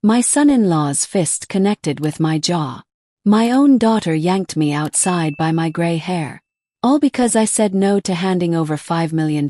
My son-in-law's fist connected with my jaw. My own daughter yanked me outside by my gray hair. All because I said no to handing over $5 million.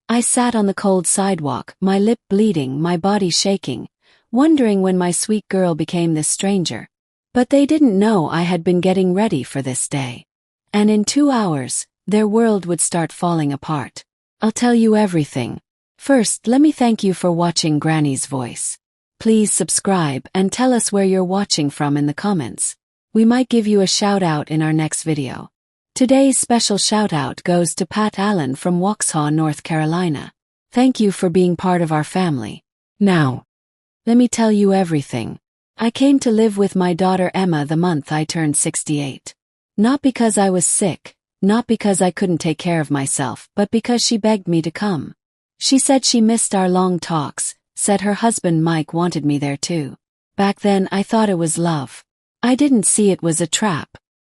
I sat on the cold sidewalk, my lip bleeding, my body shaking, wondering when my sweet girl became this stranger. But they didn't know I had been getting ready for this day. And in 2 hours, their world would start falling apart. I'll tell you everything. First, let me thank you for watching Granny's Voice. Please subscribe and tell us where you're watching from in the comments. We might give you a shout out in our next video. Today's special shout out goes to Pat Allen from Waxhaw, North Carolina. Thank you for being part of our family. Now, let me tell you everything. I came to live with my daughter Emma the month I turned 68. Not because I was sick, not because I couldn't take care of myself, but because she begged me to come. She said she missed our long talks, said her husband Mike wanted me there too. Back then I thought it was love. I didn't see it was a trap.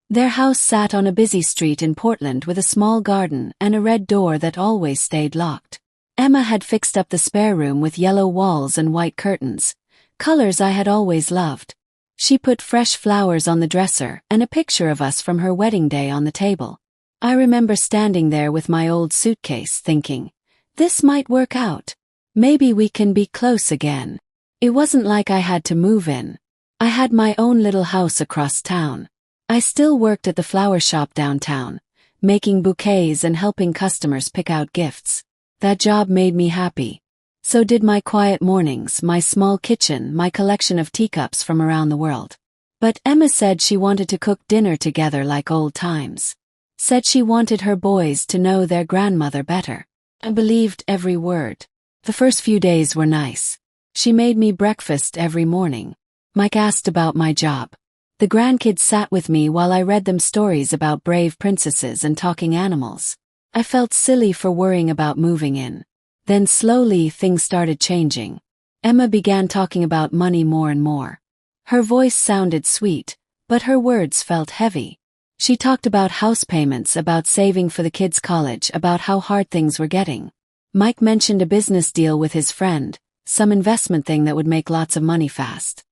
Their house sat on a busy street in Portland with a small garden and a red door that always stayed locked. Emma had fixed up the spare room with yellow walls and white curtains, colors I had always loved. She put fresh flowers on the dresser and a picture of us from her wedding day on the table. I remember standing there with my old suitcase thinking, this might work out. Maybe we can be close again. It wasn't like I had to move in. I had my own little house across town. I still worked at the flower shop downtown, making bouquets and helping customers pick out gifts. That job made me happy. So did my quiet mornings, my small kitchen, my collection of teacups from around the world. But Emma said she wanted to cook dinner together like old times. Said she wanted her boys to know their grandmother better. I believed every word. The first few days were nice. She made me breakfast every morning. Mike asked about my job. The grandkids sat with me while I read them stories about brave princesses and talking animals. I felt silly for worrying about moving in. Then slowly things started changing. Emma began talking about money more and more. Her voice sounded sweet, but her words felt heavy. She talked about house payments, about saving for the kids' college, about how hard things were getting. Mike mentioned a business deal with his friend, some investment thing that would make lots of money fast.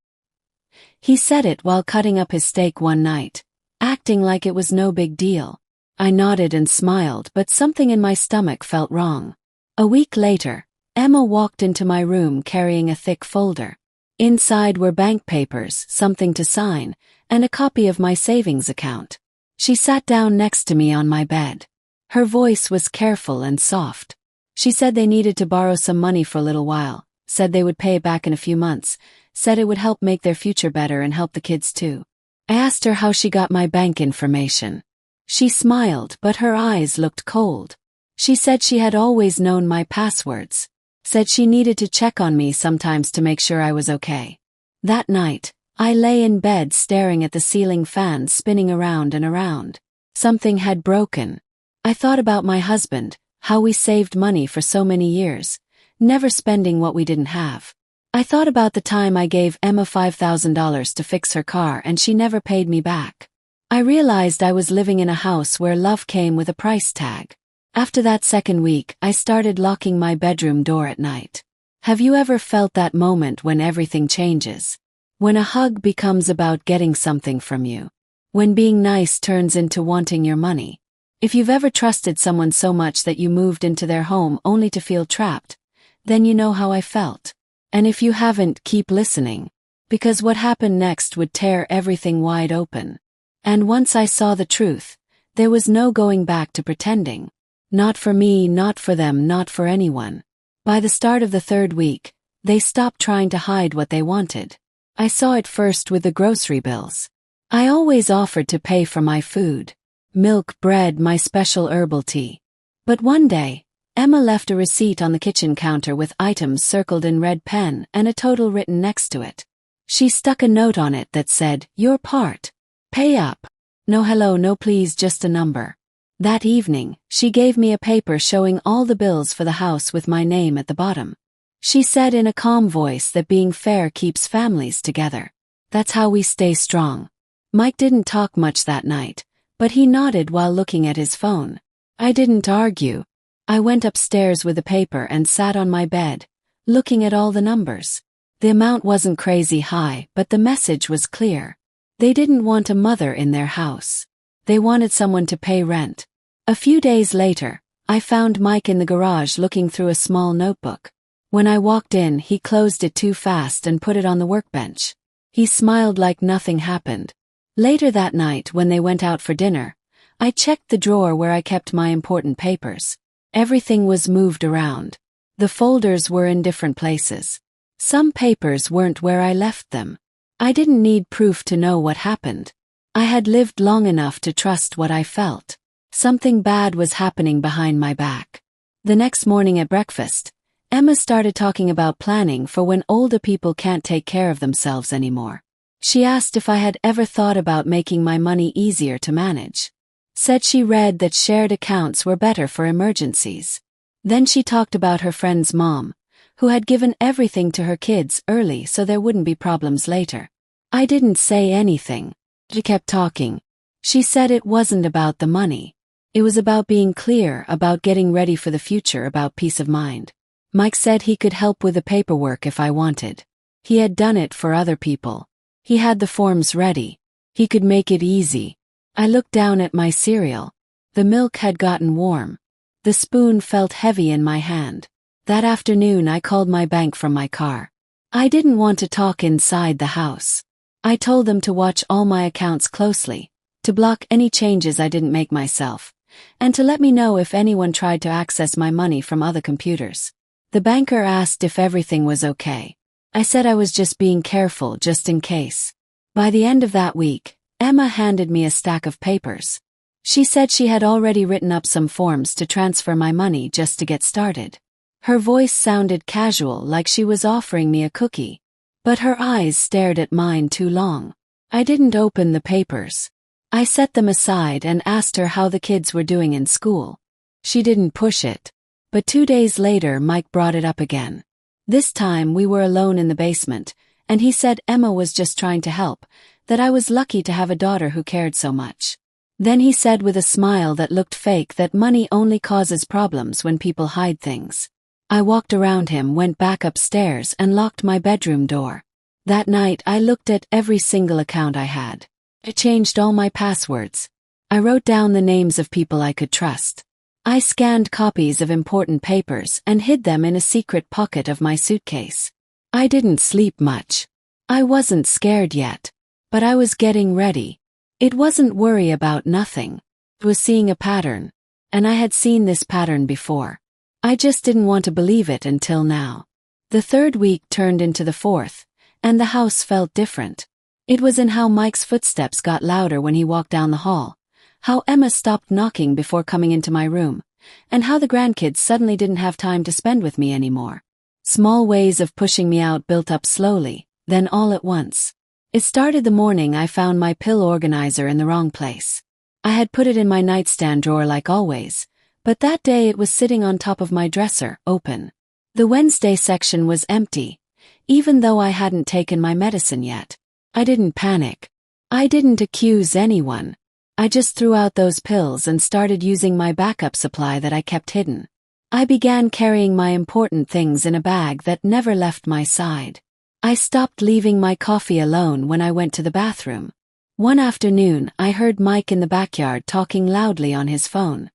He said it while cutting up his steak one night, acting like it was no big deal. I nodded and smiled, but something in my stomach felt wrong. A week later, Emma walked into my room carrying a thick folder. Inside were bank papers, something to sign, and a copy of my savings account. She sat down next to me on my bed. Her voice was careful and soft. She said they needed to borrow some money for a little while, said they would pay it back in a few months, said it would help make their future better and help the kids too. I asked her how she got my bank information. She smiled, but her eyes looked cold. She said she had always known my passwords. Said she needed to check on me sometimes to make sure I was okay. That night, I lay in bed staring at the ceiling fan spinning around and around. Something had broken. I thought about my husband, how we saved money for so many years, never spending what we didn't have. I thought about the time I gave Emma $5,000 to fix her car and she never paid me back. I realized I was living in a house where love came with a price tag. After that second week, I started locking my bedroom door at night. Have you ever felt that moment when everything changes? When a hug becomes about getting something from you. When being nice turns into wanting your money. If you've ever trusted someone so much that you moved into their home only to feel trapped, then you know how I felt. And if you haven't, keep listening. Because what happened next would tear everything wide open. And once I saw the truth, there was no going back to pretending. Not for me, not for them, not for anyone. By the start of the third week, they stopped trying to hide what they wanted. I saw it first with the grocery bills. I always offered to pay for my food. Milk, bread, my special herbal tea. But one day, Emma left a receipt on the kitchen counter with items circled in red pen and a total written next to it. She stuck a note on it that said, "Your part. Pay up. No hello, no please, just a number." That evening, she gave me a paper showing all the bills for the house with my name at the bottom. She said in a calm voice that being fair keeps families together. That's how we stay strong. Mike didn't talk much that night, but he nodded while looking at his phone. I didn't argue. I went upstairs with the paper and sat on my bed, looking at all the numbers. The amount wasn't crazy high, but the message was clear. They didn't want a mother in their house. They wanted someone to pay rent. A few days later, I found Mike in the garage looking through a small notebook. When I walked in, he closed it too fast and put it on the workbench. He smiled like nothing happened. Later that night, when they went out for dinner, I checked the drawer where I kept my important papers. Everything was moved around. The folders were in different places. Some papers weren't where I left them. I didn't need proof to know what happened. I had lived long enough to trust what I felt. Something bad was happening behind my back. The next morning at breakfast, Emma started talking about planning for when older people can't take care of themselves anymore. She asked if I had ever thought about making my money easier to manage. Said she read that shared accounts were better for emergencies. Then she talked about her friend's mom, who had given everything to her kids early so there wouldn't be problems later. I didn't say anything. She kept talking. She said it wasn't about the money. It was about being clear, about getting ready for the future, about peace of mind. Mike said he could help with the paperwork if I wanted. He had done it for other people. He had the forms ready. He could make it easy. I looked down at my cereal. The milk had gotten warm. The spoon felt heavy in my hand. That afternoon I called my bank from my car. I didn't want to talk inside the house. I told them to watch all my accounts closely, to block any changes I didn't make myself, and to let me know if anyone tried to access my money from other computers. The banker asked if everything was okay. I said I was just being careful, just in case. By the end of that week, Emma handed me a stack of papers. She said she had already written up some forms to transfer my money just to get started. Her voice sounded casual, like she was offering me a cookie. But her eyes stared at mine too long. I didn't open the papers. I set them aside and asked her how the kids were doing in school. She didn't push it. But 2 days later, Mike brought it up again. This time we were alone in the basement, and he said Emma was just trying to help, that I was lucky to have a daughter who cared so much. Then he said with a smile that looked fake that money only causes problems when people hide things. I walked around him, went back upstairs, and locked my bedroom door. That night I looked at every single account I had. I changed all my passwords. I wrote down the names of people I could trust. I scanned copies of important papers and hid them in a secret pocket of my suitcase. I didn't sleep much. I wasn't scared yet. But I was getting ready. It wasn't worry about nothing. It was seeing a pattern. And I had seen this pattern before. I just didn't want to believe it until now. The third week turned into the fourth, and the house felt different. It was in how Mike's footsteps got louder when he walked down the hall, how Emma stopped knocking before coming into my room, and how the grandkids suddenly didn't have time to spend with me anymore. Small ways of pushing me out built up slowly, then all at once. It started the morning I found my pill organizer in the wrong place. I had put it in my nightstand drawer like always, but that day it was sitting on top of my dresser, open. The Wednesday section was empty, even though I hadn't taken my medicine yet. I didn't panic. I didn't accuse anyone. I just threw out those pills and started using my backup supply that I kept hidden. I began carrying my important things in a bag that never left my side. I stopped leaving my coffee alone when I went to the bathroom. One afternoon, I heard Mike in the backyard talking loudly on his phone.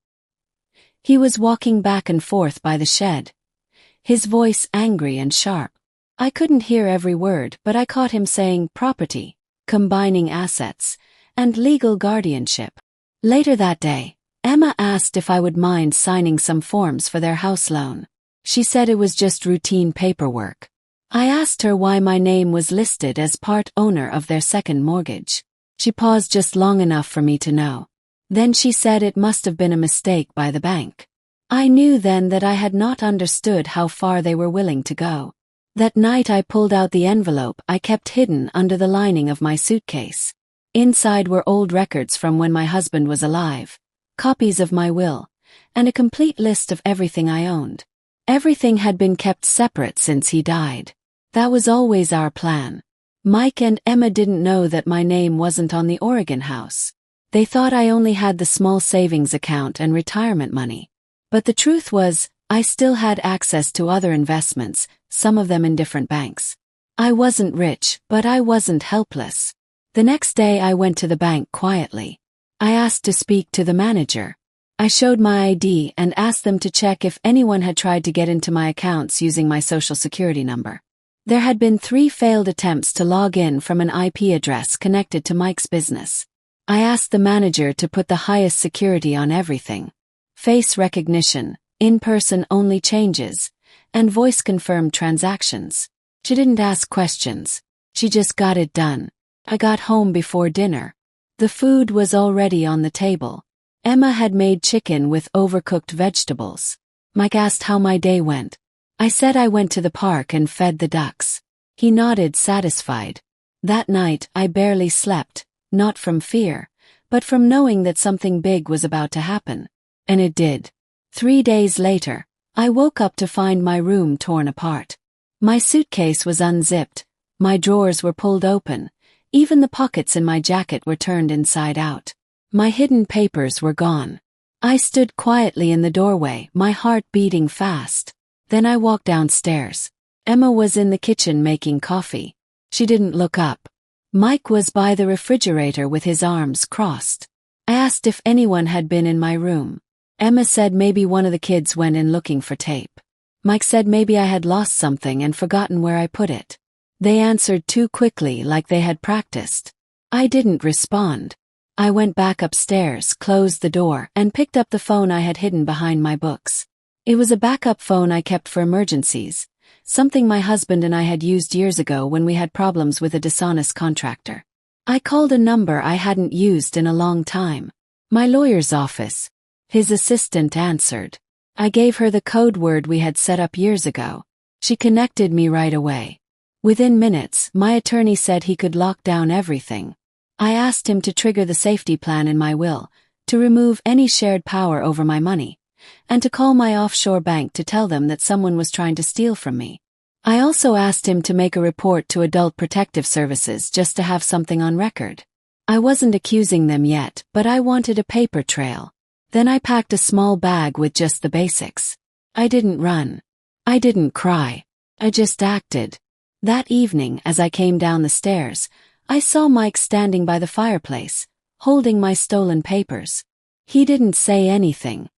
He was walking back and forth by the shed, his voice angry and sharp. I couldn't hear every word, but I caught him saying property, combining assets, and legal guardianship. Later that day, Emma asked if I would mind signing some forms for their house loan. She said it was just routine paperwork. I asked her why my name was listed as part owner of their second mortgage. She paused just long enough for me to know. Then she said it must have been a mistake by the bank. I knew then that I had not understood how far they were willing to go. That night I pulled out the envelope I kept hidden under the lining of my suitcase. Inside were old records from when my husband was alive, copies of my will, and a complete list of everything I owned. Everything had been kept separate since he died. That was always our plan. Mike and Emma didn't know that my name wasn't on the Oregon house. They thought I only had the small savings account and retirement money. But the truth was, I still had access to other investments, some of them in different banks. I wasn't rich, but I wasn't helpless. The next day I went to the bank quietly. I asked to speak to the manager. I showed my ID and asked them to check if anyone had tried to get into my accounts using my social security number. There had been 3 failed attempts to log in from an IP address connected to Mike's business. I asked the manager to put the highest security on everything. Face recognition, in-person only changes, and voice-confirmed transactions. She didn't ask questions. She just got it done. I got home before dinner. The food was already on the table. Emma had made chicken with overcooked vegetables. Mike asked how my day went. I said I went to the park and fed the ducks. He nodded satisfied. That night I barely slept, not from fear, but from knowing that something big was about to happen. And it did. 3 days later, I woke up to find my room torn apart. My suitcase was unzipped, my drawers were pulled open, even the pockets in my jacket were turned inside out. My hidden papers were gone. I stood quietly in the doorway, my heart beating fast. Then I walked downstairs. Emma was in the kitchen making coffee. She didn't look up. Mike was by the refrigerator with his arms crossed. I asked if anyone had been in my room. Emma said maybe one of the kids went in looking for tape. Mike said maybe I had lost something and forgotten where I put it. They answered too quickly, like they had practiced. I didn't respond. I went back upstairs, closed the door, and picked up the phone I had hidden behind my books. It was a backup phone I kept for emergencies, something my husband and I had used years ago when we had problems with a dishonest contractor. I called a number I hadn't used in a long time. My lawyer's office. His assistant answered. I gave her the code word we had set up years ago. She connected me right away. Within minutes, my attorney said he could lock down everything. I asked him to trigger the safety plan in my will, to remove any shared power over my money, and to call my offshore bank to tell them that someone was trying to steal from me. I also asked him to make a report to Adult Protective Services just to have something on record. I wasn't accusing them yet, but I wanted a paper trail. Then I packed a small bag with just the basics. I didn't run. I didn't cry. I just acted. That evening, as I came down the stairs, I saw Mike standing by the fireplace, holding my stolen papers. He didn't say anything.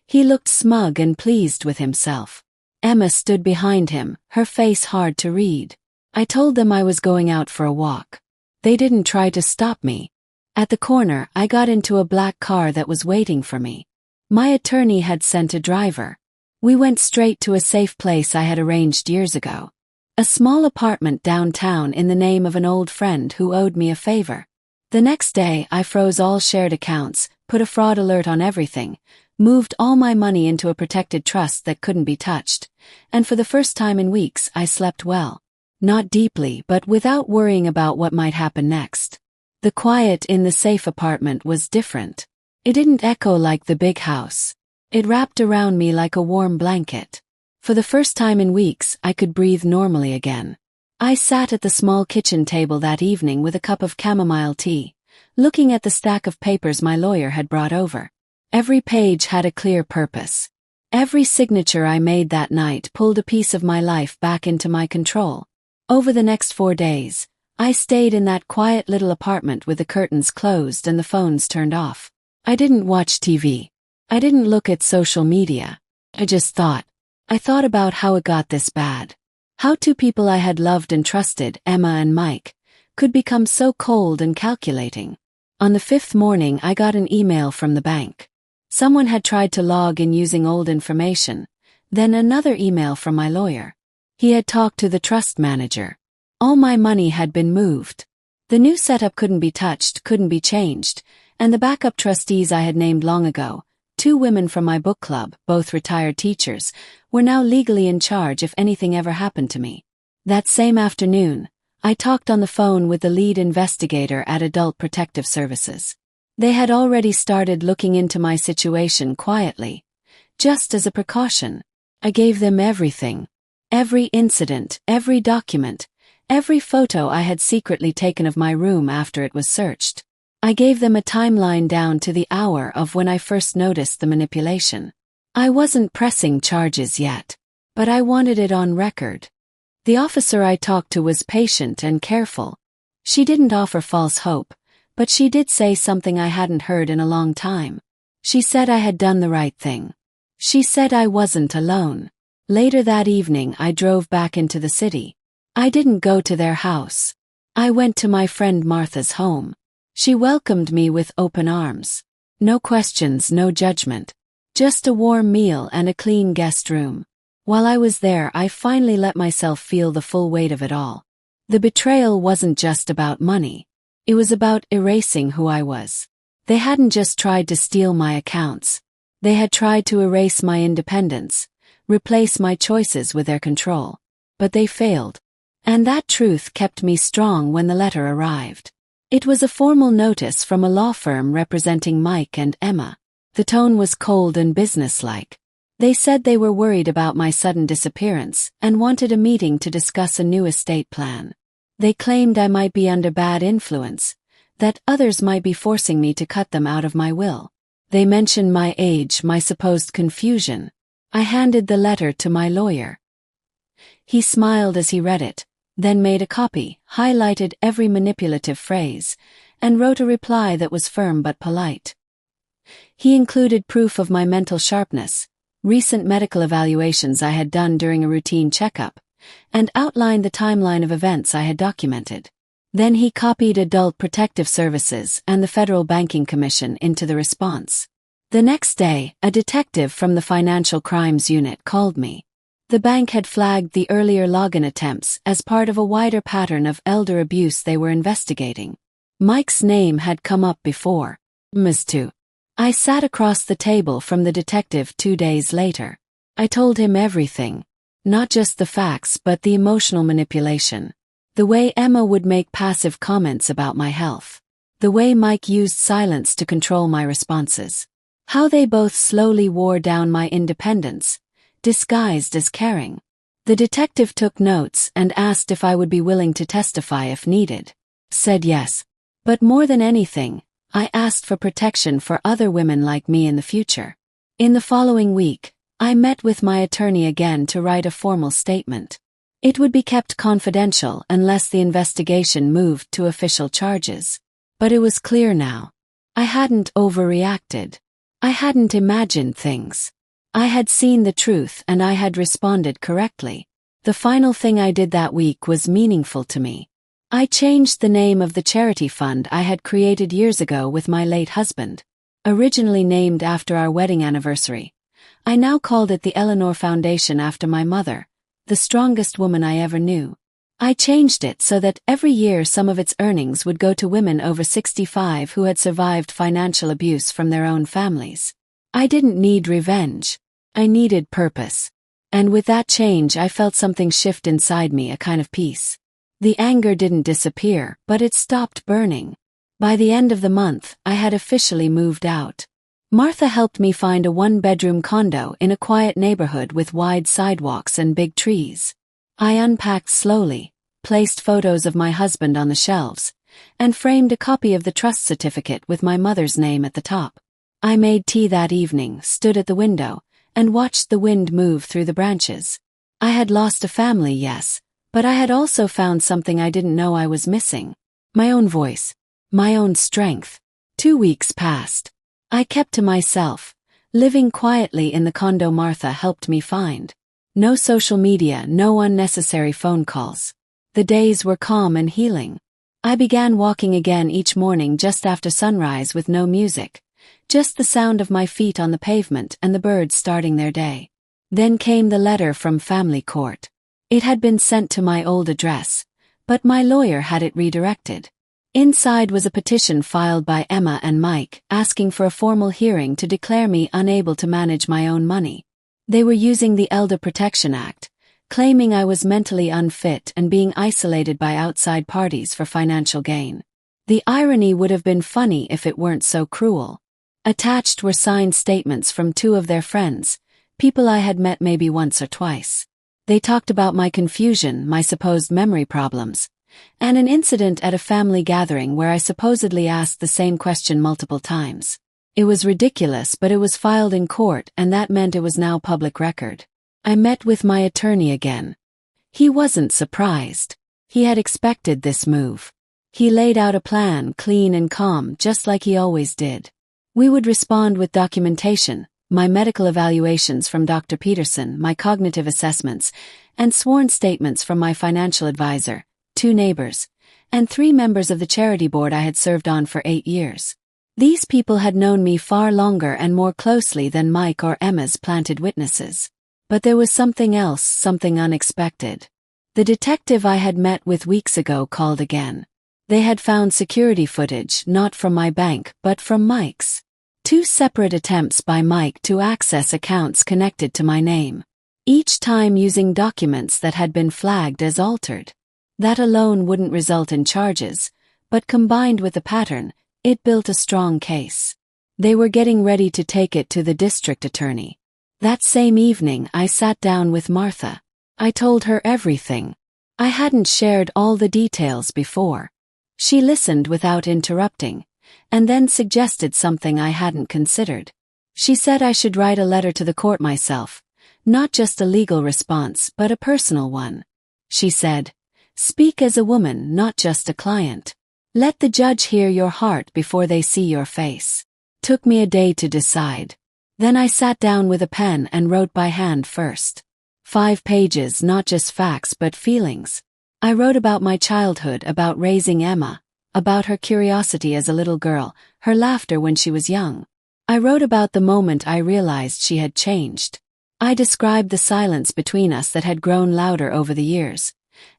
He looked smug and pleased with himself. Emma stood behind him, her face hard to read. I told them I was going out for a walk. They didn't try to stop me. At the corner, I got into a black car that was waiting for me. My attorney had sent a driver. We went straight to a safe place I had arranged years ago. A small apartment downtown in the name of an old friend who owed me a favor. The next day, I froze all shared accounts, put a fraud alert on everything, moved all my money into a protected trust that couldn't be touched, and for the first time in weeks, I slept well. Not deeply, but without worrying about what might happen next. The quiet in the safe apartment was different. It didn't echo like the big house. It wrapped around me like a warm blanket. For the first time in weeks, I could breathe normally again. I sat at the small kitchen table that evening with a cup of chamomile tea, looking at the stack of papers my lawyer had brought over. Every page had a clear purpose. Every signature I made that night pulled a piece of my life back into my control. Over the next 4 days, I stayed in that quiet little apartment with the curtains closed and the phones turned off. I didn't watch TV. I didn't look at social media. I just thought. I thought about how it got this bad. How 2 people I had loved and trusted, Emma and Mike, could become so cold and calculating. On the 5th morning, I got an email from the bank. Someone had tried to log in using old information, then another email from my lawyer. He had talked to the trust manager. All my money had been moved. The new setup couldn't be touched, couldn't be changed, and the backup trustees I had named long ago, 2 women from my book club, both retired teachers, were now legally in charge if anything ever happened to me. That same afternoon, I talked on the phone with the lead investigator at Adult Protective Services. They had already started looking into my situation quietly. Just as a precaution, I gave them everything. Every incident, every document, every photo I had secretly taken of my room after it was searched. I gave them a timeline down to the hour of when I first noticed the manipulation. I wasn't pressing charges yet, but I wanted it on record. The officer I talked to was patient and careful. She didn't offer false hope, but she did say something I hadn't heard in a long time. She said I had done the right thing. She said I wasn't alone. Later that evening I drove back into the city. I didn't go to their house. I went to my friend Martha's home. She welcomed me with open arms. No questions, no judgment. Just a warm meal and a clean guest room. While I was there, I finally let myself feel the full weight of it all. The betrayal wasn't just about money. It was about erasing who I was. They hadn't just tried to steal my accounts. They had tried to erase my independence, replace my choices with their control. But they failed. And that truth kept me strong when the letter arrived. It was a formal notice from a law firm representing Mike and Emma. The tone was cold and businesslike. They said they were worried about my sudden disappearance and wanted a meeting to discuss a new estate plan. They claimed I might be under bad influence, that others might be forcing me to cut them out of my will. They mentioned my age, my supposed confusion. I handed the letter to my lawyer. He smiled as he read it, then made a copy, highlighted every manipulative phrase, and wrote a reply that was firm but polite. He included proof of my mental sharpness, recent medical evaluations I had done during a routine checkup, and outlined the timeline of events I had documented. Then he copied Adult Protective Services and the Federal Banking Commission into the response. The next day, a detective from the Financial Crimes Unit called me. The bank had flagged the earlier login attempts as part of a wider pattern of elder abuse they were investigating. Mike's name had come up before. Ms. 2. I sat across the table from the detective 2 days later. I told him everything. Not just the facts but the emotional manipulation. The way Emma would make passive comments about my health. The way Mike used silence to control my responses. How they both slowly wore down my independence, disguised as caring. The detective took notes and asked if I would be willing to testify if needed. Said yes. But more than anything, I asked for protection for other women like me in the future. In the following week, I met with my attorney again to write a formal statement. It would be kept confidential unless the investigation moved to official charges. But it was clear now. I hadn't overreacted. I hadn't imagined things. I had seen the truth and I had responded correctly. The final thing I did that week was meaningful to me. I changed the name of the charity fund I had created years ago with my late husband. Originally named after our wedding anniversary, I now called it the Eleanor Foundation after my mother, the strongest woman I ever knew. I changed it so that every year some of its earnings would go to women over 65 who had survived financial abuse from their own families. I didn't need revenge. I needed purpose. And with that change I felt something shift inside me, a kind of peace. The anger didn't disappear, but it stopped burning. By the end of the month, I had officially moved out. Martha helped me find a one-bedroom condo in a quiet neighborhood with wide sidewalks and big trees. I unpacked slowly, placed photos of my husband on the shelves, and framed a copy of the trust certificate with my mother's name at the top. I made tea that evening, stood at the window, and watched the wind move through the branches. I had lost a family, yes, but I had also found something I didn't know I was missing. My own voice. My own strength. 2 weeks passed. I kept to myself, living quietly in the condo Martha helped me find. No social media, no unnecessary phone calls. The days were calm and healing. I began walking again each morning just after sunrise with no music, just the sound of my feet on the pavement and the birds starting their day. Then came the letter from family court. It had been sent to my old address, but my lawyer had it redirected. Inside was a petition filed by Emma and Mike asking for a formal hearing to declare me unable to manage my own money. They were using the Elder Protection Act, claiming I was mentally unfit and being isolated by outside parties for financial gain. The irony would have been funny if it weren't so cruel. Attached were signed statements from 2 of their friends, people I had met maybe once or twice. They talked about my confusion, my supposed memory problems, and an incident at a family gathering where I supposedly asked the same question multiple times. It was ridiculous, but it was filed in court and that meant it was now public record. I met with my attorney again. He wasn't surprised. He had expected this move. He laid out a plan, clean and calm, just like he always did. We would respond with documentation, my medical evaluations from Dr. Peterson, my cognitive assessments, and sworn statements from my financial advisor, 2 neighbors, and 3 members of the charity board I had served on for 8 years. These people had known me far longer and more closely than Mike or Emma's planted witnesses. But there was something else, something unexpected. The detective I had met with weeks ago called again. They had found security footage, not from my bank, but from Mike's. 2 separate attempts by Mike to access accounts connected to my name. Each time using documents that had been flagged as altered. That alone wouldn't result in charges, but combined with the pattern, it built a strong case. They were getting ready to take it to the district attorney. That same evening I sat down with Martha. I told her everything. I hadn't shared all the details before. She listened without interrupting, and then suggested something I hadn't considered. She said I should write a letter to the court myself, not just a legal response but a personal one. She said, "Speak as a woman, not just a client. Let the judge hear your heart before they see your face." Took me a day to decide. Then I sat down with a pen and wrote by hand first. 5 pages, not just facts but feelings. I wrote about my childhood, about raising Emma, about her curiosity as a little girl, her laughter when she was young. I wrote about the moment I realized she had changed. I described the silence between us that had grown louder over the years,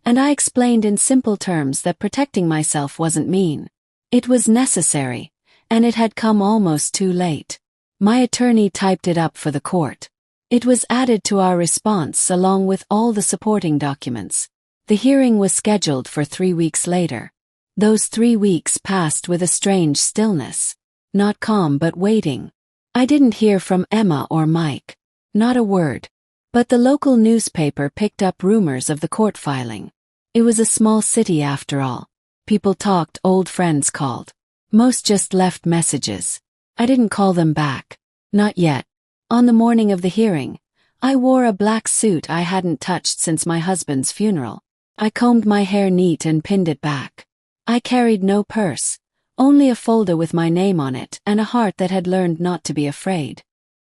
and I explained in simple terms that protecting myself wasn't mean. It was necessary, and it had come almost too late. My attorney typed it up for the court. It was added to our response along with all the supporting documents. The hearing was scheduled for 3 weeks later. Those 3 weeks passed with a strange stillness. Not calm but waiting. I didn't hear from Emma or Mike. Not a word. But the local newspaper picked up rumors of the court filing. It was a small city after all. People talked, old friends called. Most just left messages. I didn't call them back. Not yet. On the morning of the hearing, I wore a black suit I hadn't touched since my husband's funeral. I combed my hair neat and pinned it back. I carried no purse, only a folder with my name on it and a heart that had learned not to be afraid.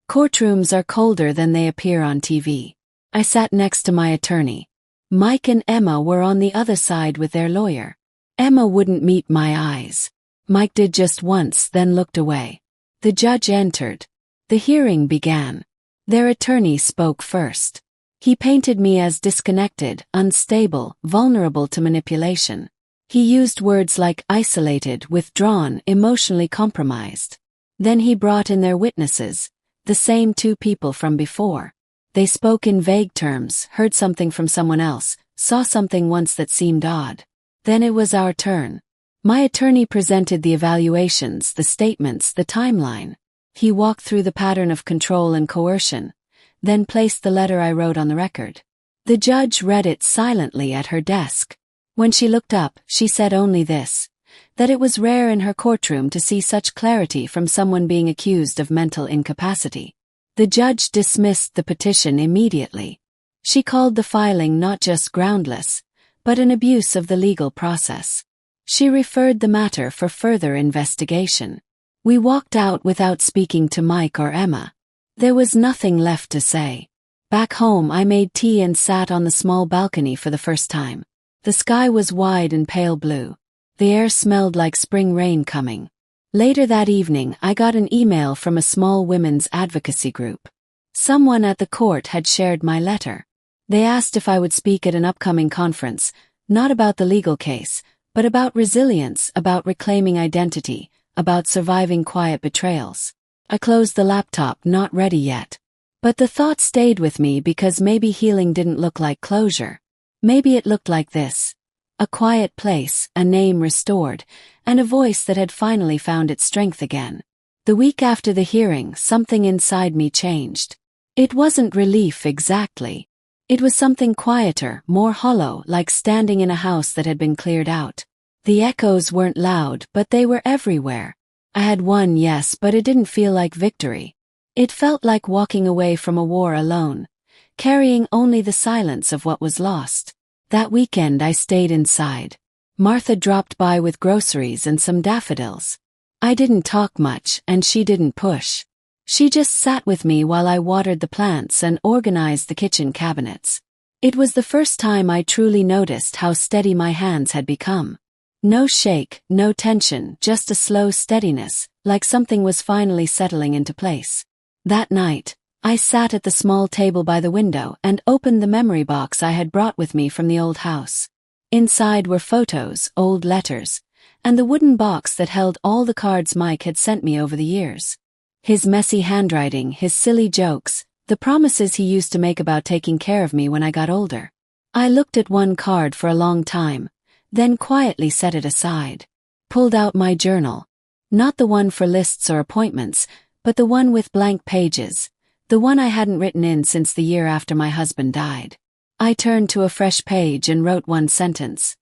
Courtrooms are colder than they appear on TV. I sat next to my attorney. Mike and Emma were on the other side with their lawyer. Emma wouldn't meet my eyes. Mike did just once, then looked away. The judge entered. The hearing began. Their attorney spoke first. He painted me as disconnected, unstable, vulnerable to manipulation. He used words like isolated, withdrawn, emotionally compromised. Then he brought in their witnesses, the same 2 people from before. They spoke in vague terms, heard something from someone else, saw something once that seemed odd. Then it was our turn. My attorney presented the evaluations, the statements, the timeline. He walked through the pattern of control and coercion, then placed the letter I wrote on the record. The judge read it silently at her desk. When she looked up, she said only this, that it was rare in her courtroom to see such clarity from someone being accused of mental incapacity. The judge dismissed the petition immediately. She called the filing not just groundless, but an abuse of the legal process. She referred the matter for further investigation. We walked out without speaking to Mike or Emma. There was nothing left to say. Back home I made tea and sat on the small balcony for the first time. The sky was wide and pale blue. The air smelled like spring rain coming. Later that evening I got an email from a small women's advocacy group. Someone at the court had shared my letter. They asked if I would speak at an upcoming conference, not about the legal case, but about resilience, about reclaiming identity, about surviving quiet betrayals. I closed the laptop, not ready yet. But the thought stayed with me because maybe healing didn't look like closure. Maybe it looked like this. A quiet place, a name restored, and a voice that had finally found its strength again. The week after the hearing, something inside me changed. It wasn't relief exactly. It was something quieter, more hollow, like standing in a house that had been cleared out. The echoes weren't loud, but they were everywhere. I had won, yes, but it didn't feel like victory. It felt like walking away from a war alone, carrying only the silence of what was lost. That weekend I stayed inside. Martha dropped by with groceries and some daffodils. I didn't talk much, and she didn't push. She just sat with me while I watered the plants and organized the kitchen cabinets. It was the first time I truly noticed how steady my hands had become. No shake, no tension, just a slow steadiness, like something was finally settling into place. That night, I sat at the small table by the window and opened the memory box I had brought with me from the old house. Inside were photos, old letters, and the wooden box that held all the cards Mike had sent me over the years. His messy handwriting, his silly jokes, the promises he used to make about taking care of me when I got older. I looked at one card for a long time, then quietly set it aside. Pulled out my journal. Not the one for lists or appointments, but the one with blank pages, the one I hadn't written in since the year after my husband died. I turned to a fresh page and wrote one sentence.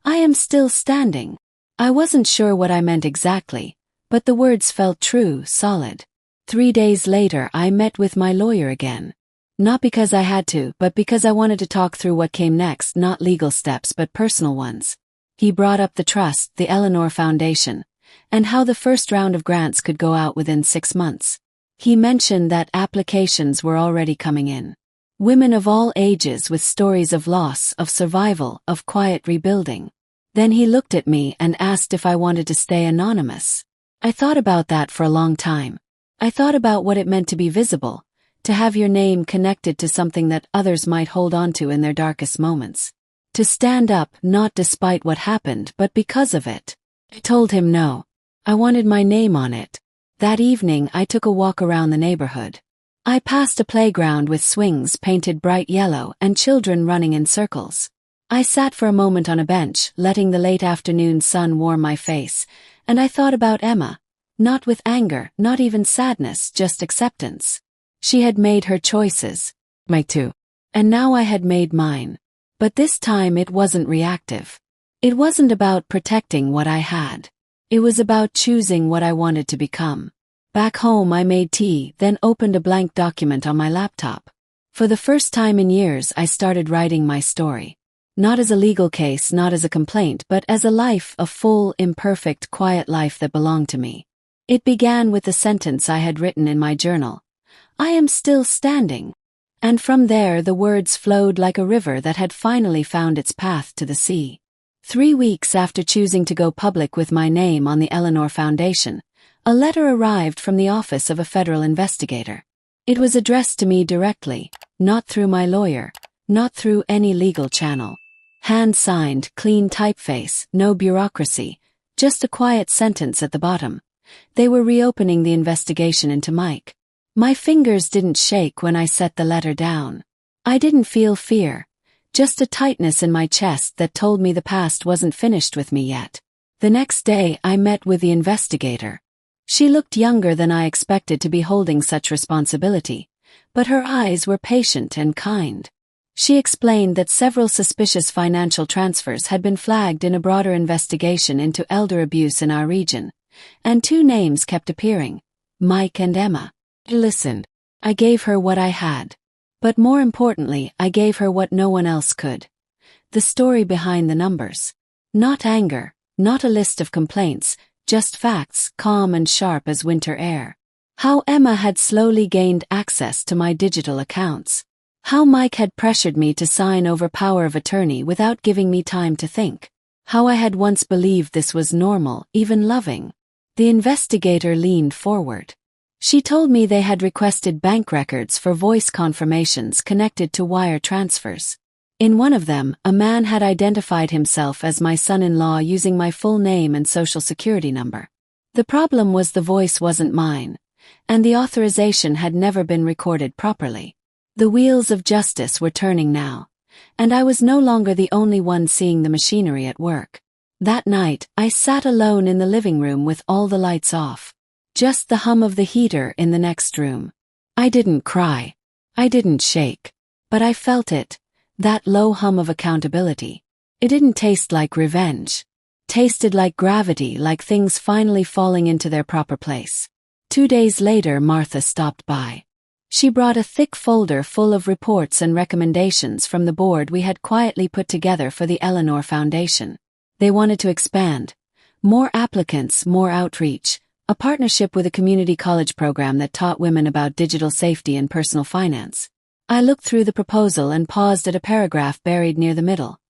I am still standing. I wasn't sure what I meant exactly, but the words felt true, solid. 3 days later I met with my lawyer again. Not because I had to, but because I wanted to talk through what came next, not legal steps but personal ones. He brought up the trust, the Eleanor Foundation, and how the first round of grants could go out within 6 months. He mentioned that applications were already coming in. Women of all ages with stories of loss, of survival, of quiet rebuilding. Then he looked at me and asked if I wanted to stay anonymous. I thought about that for a long time. I thought about what it meant to be visible, to have your name connected to something that others might hold on to in their darkest moments. To stand up, not despite what happened, but because of it. I told him no. I wanted my name on it. That evening I took a walk around the neighborhood. I passed a playground with swings painted bright yellow and children running in circles. I sat for a moment on a bench, letting the late afternoon sun warm my face, and I thought about Emma. Not with anger, not even sadness, just acceptance. She had made her choices. Me too. And now I had made mine. But this time it wasn't reactive. It wasn't about protecting what I had. It was about choosing what I wanted to become. Back home I made tea, then opened a blank document on my laptop. For the first time in years I started writing my story. Not as a legal case, not as a complaint, but as a life, a full, imperfect, quiet life that belonged to me. It began with the sentence I had written in my journal. I am still standing. And from there the words flowed like a river that had finally found its path to the sea. 3 weeks after choosing to go public with my name on the Eleanor Foundation, a letter arrived from the office of a federal investigator. It was addressed to me directly, not through my lawyer, not through any legal channel. Hand-signed, clean typeface, no bureaucracy, just a quiet sentence at the bottom. They were reopening the investigation into Mike. My fingers didn't shake when I set the letter down. I didn't feel fear, just a tightness in my chest that told me the past wasn't finished with me yet. The next day I met with the investigator. She looked younger than I expected to be holding such responsibility, but her eyes were patient and kind. She explained that several suspicious financial transfers had been flagged in a broader investigation into elder abuse in our region, and 2 names kept appearing, Mike and Emma. I listened. I gave her what I had. But more importantly, I gave her what no one else could. The story behind the numbers. Not anger, not a list of complaints, just facts, calm and sharp as winter air. How Emma had slowly gained access to my digital accounts. How Mike had pressured me to sign over power of attorney without giving me time to think. How I had once believed this was normal, even loving. The investigator leaned forward. She told me they had requested bank records for voice confirmations connected to wire transfers. In one of them, a man had identified himself as my son-in-law using my full name and social security number. The problem was the voice wasn't mine, and the authorization had never been recorded properly. The wheels of justice were turning now, and I was no longer the only one seeing the machinery at work. That night, I sat alone in the living room with all the lights off. Just the hum of the heater in the next room. I didn't cry. I didn't shake. But I felt it, that low hum of accountability. It didn't taste like revenge. Tasted like gravity, like things finally falling into their proper place. 2 days later, Martha stopped by. She brought a thick folder full of reports and recommendations from the board we had quietly put together for the Eleanor Foundation. They wanted to expand. More applicants, more outreach, a partnership with a community college program that taught women about digital safety and personal finance. I looked through the proposal and paused at a paragraph buried near the middle.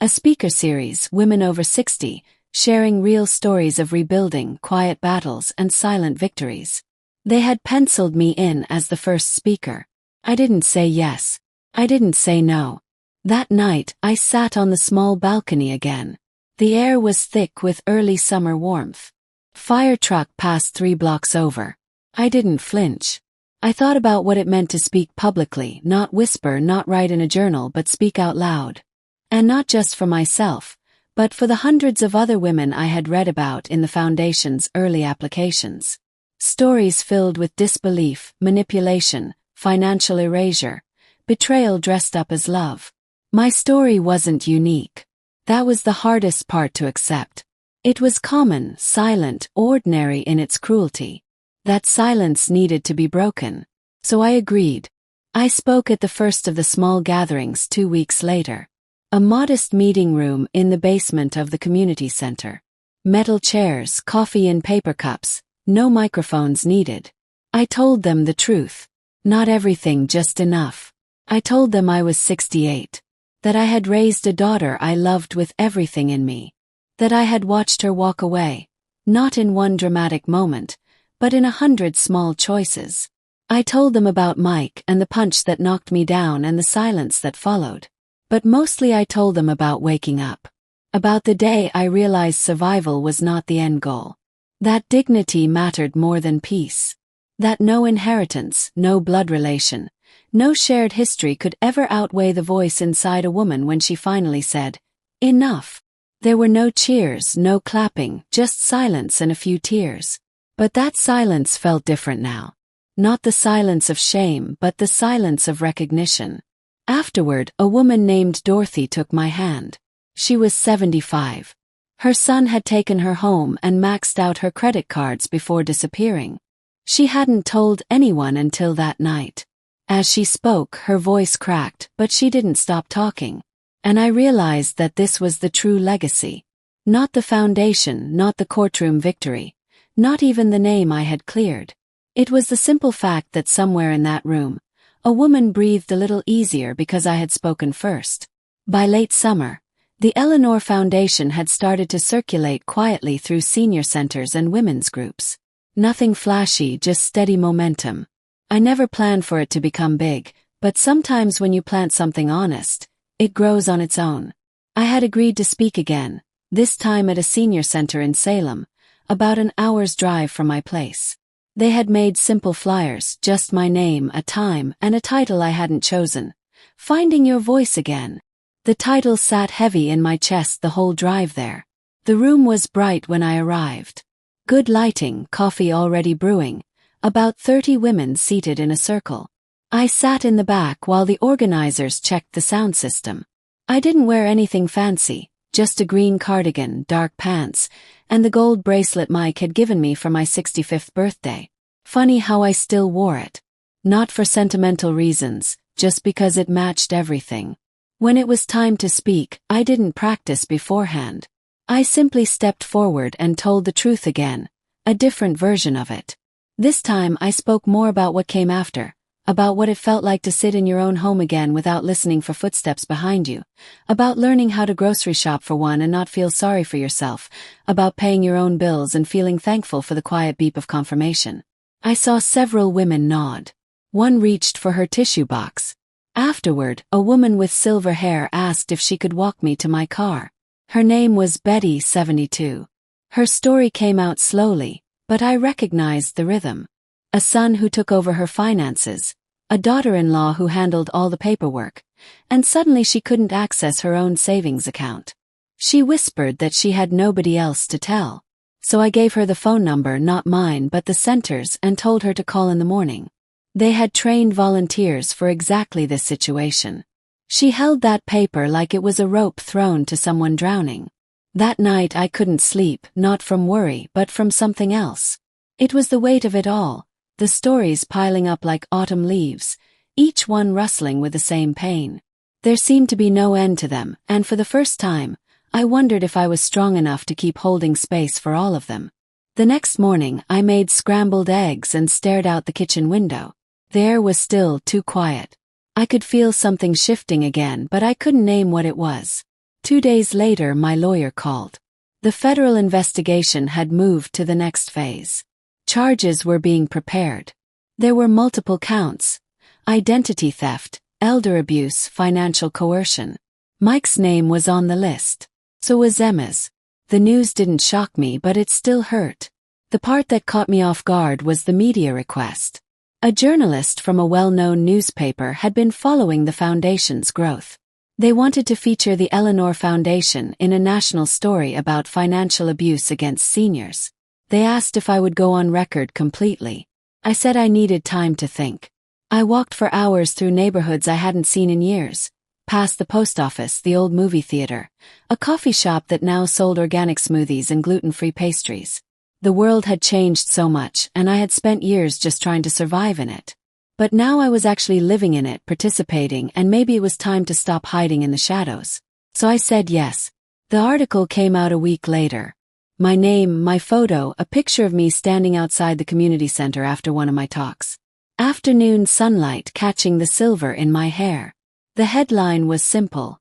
A speaker series, women over 60, sharing real stories of rebuilding, quiet battles, and silent victories. They had penciled me in as the first speaker. I didn't say yes. I didn't say no. That night, I sat on the small balcony again. The air was thick with early summer warmth. Fire truck passed 3 blocks over. I didn't flinch. I thought about what it meant to speak publicly, not whisper, not write in a journal, but speak out loud. And not just for myself, but for the hundreds of other women I had read about in the Foundation's early applications. Stories filled with disbelief, manipulation, financial erasure, betrayal dressed up as love. My story wasn't unique. That was the hardest part to accept. It was common, silent, ordinary in its cruelty. That silence needed to be broken. So I agreed. I spoke at the first of the small gatherings 2 weeks later. A modest meeting room in the basement of the community center. Metal chairs, coffee in paper cups, no microphones needed. I told them the truth. Not everything, just enough. I told them I was 68. That I had raised a daughter I loved with everything in me. That I had watched her walk away, not in one dramatic moment, but in 100 small choices. I told them about Mike and the punch that knocked me down and the silence that followed. But mostly I told them about waking up. About the day I realized survival was not the end goal. That dignity mattered more than peace. That no inheritance, no blood relation, no shared history could ever outweigh the voice inside a woman when she finally said, "Enough." There were no cheers, no clapping, just silence and a few tears. But that silence felt different now. Not the silence of shame, but the silence of recognition. Afterward, a woman named Dorothy took my hand. She was 75. Her son had taken her home and maxed out her credit cards before disappearing. She hadn't told anyone until that night. As she spoke, her voice cracked, but she didn't stop talking. And I realized that this was the true legacy. Not the foundation, not the courtroom victory, not even the name I had cleared. It was the simple fact that somewhere in that room, a woman breathed a little easier because I had spoken first. By late summer, the Eleanor Foundation had started to circulate quietly through senior centers and women's groups. Nothing flashy, just steady momentum. I never planned for it to become big, but sometimes when you plant something honest, it grows on its own. I had agreed to speak again, this time at a senior center in Salem, about an hour's drive from my place. They had made simple flyers, just my name, a time, and a title I hadn't chosen. Finding Your Voice Again. The title sat heavy in my chest the whole drive there. The room was bright when I arrived. Good lighting, coffee already brewing, about 30 women seated in a circle. I sat in the back while the organizers checked the sound system. I didn't wear anything fancy, just a green cardigan, dark pants, and the gold bracelet Mike had given me for my 65th birthday. Funny how I still wore it. Not for sentimental reasons, just because it matched everything. When it was time to speak, I didn't practice beforehand. I simply stepped forward and told the truth again, a different version of it. This time I spoke more about what came after, about what it felt like to sit in your own home again without listening for footsteps behind you, about learning how to grocery shop for one and not feel sorry for yourself, about paying your own bills and feeling thankful for the quiet beep of confirmation. I saw several women nod. One reached for her tissue box. Afterward, a woman with silver hair asked if she could walk me to my car. Her name was Betty, 72. Her story came out slowly, but I recognized the rhythm. A son who took over her finances, a daughter-in-law who handled all the paperwork, and suddenly she couldn't access her own savings account. She whispered that she had nobody else to tell. So I gave her the phone number, not mine but the center's, and told her to call in the morning. They had trained volunteers for exactly this situation. She held that paper like it was a rope thrown to someone drowning. That night I couldn't sleep, not from worry but from something else. It was the weight of it all, the stories piling up like autumn leaves, each one rustling with the same pain. There seemed to be no end to them, and for the first time, I wondered if I was strong enough to keep holding space for all of them. The next morning, I made scrambled eggs and stared out the kitchen window. The air was still too quiet. I could feel something shifting again, but I couldn't name what it was. 2 days later, my lawyer called. The federal investigation had moved to the next phase. Charges were being prepared. There were multiple counts: identity theft, elder abuse, financial coercion. Mike's name was on the list. So was Emma's. The news didn't shock me, but it still hurt. The part that caught me off guard was the media request. A journalist from a well-known newspaper had been following the foundation's growth. They wanted to feature the Eleanor Foundation in a national story about financial abuse against seniors. They asked if I would go on record completely. I said I needed time to think. I walked for hours through neighborhoods I hadn't seen in years, past the post office, the old movie theater, a coffee shop that now sold organic smoothies and gluten-free pastries. The world had changed so much, and I had spent years just trying to survive in it. But now I was actually living in it, participating, and maybe it was time to stop hiding in the shadows. So I said yes. The article came out a week later. My name, my photo, a picture of me standing outside the community center after one of my talks. Afternoon sunlight catching the silver in my hair. The headline was simple.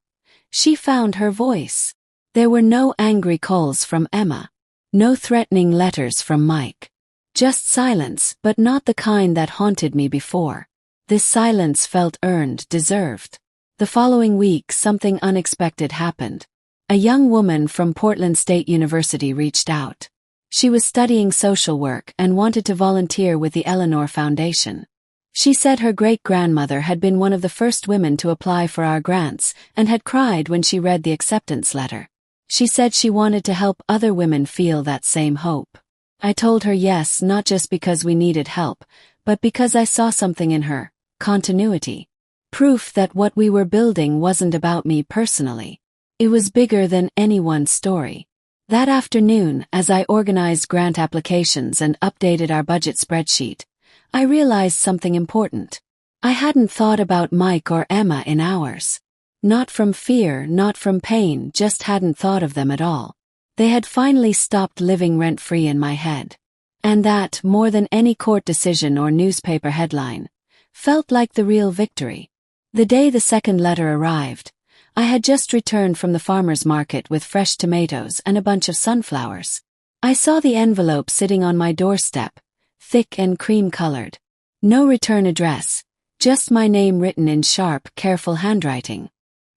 She found her voice. There were no angry calls from Emma. No threatening letters from Mike. Just silence, but not the kind that haunted me before. This silence felt earned, deserved. The following week, something unexpected happened. A young woman from Portland State University reached out. She was studying social work and wanted to volunteer with the Eleanor Foundation. She said her great-grandmother had been one of the first women to apply for our grants and had cried when she read the acceptance letter. She said she wanted to help other women feel that same hope. I told her yes, not just because we needed help, but because I saw something in her: continuity. Proof that what we were building wasn't about me personally. It was bigger than any one story. That afternoon, as I organized grant applications and updated our budget spreadsheet, I realized something important. I hadn't thought about Mike or Emma in hours. Not from fear, not from pain, just hadn't thought of them at all. They had finally stopped living rent-free in my head. And that, more than any court decision or newspaper headline, felt like the real victory. The day the second letter arrived, I had just returned from the farmer's market with fresh tomatoes and a bunch of sunflowers. I saw the envelope sitting on my doorstep, thick and cream-colored. No return address, just my name written in sharp, careful handwriting.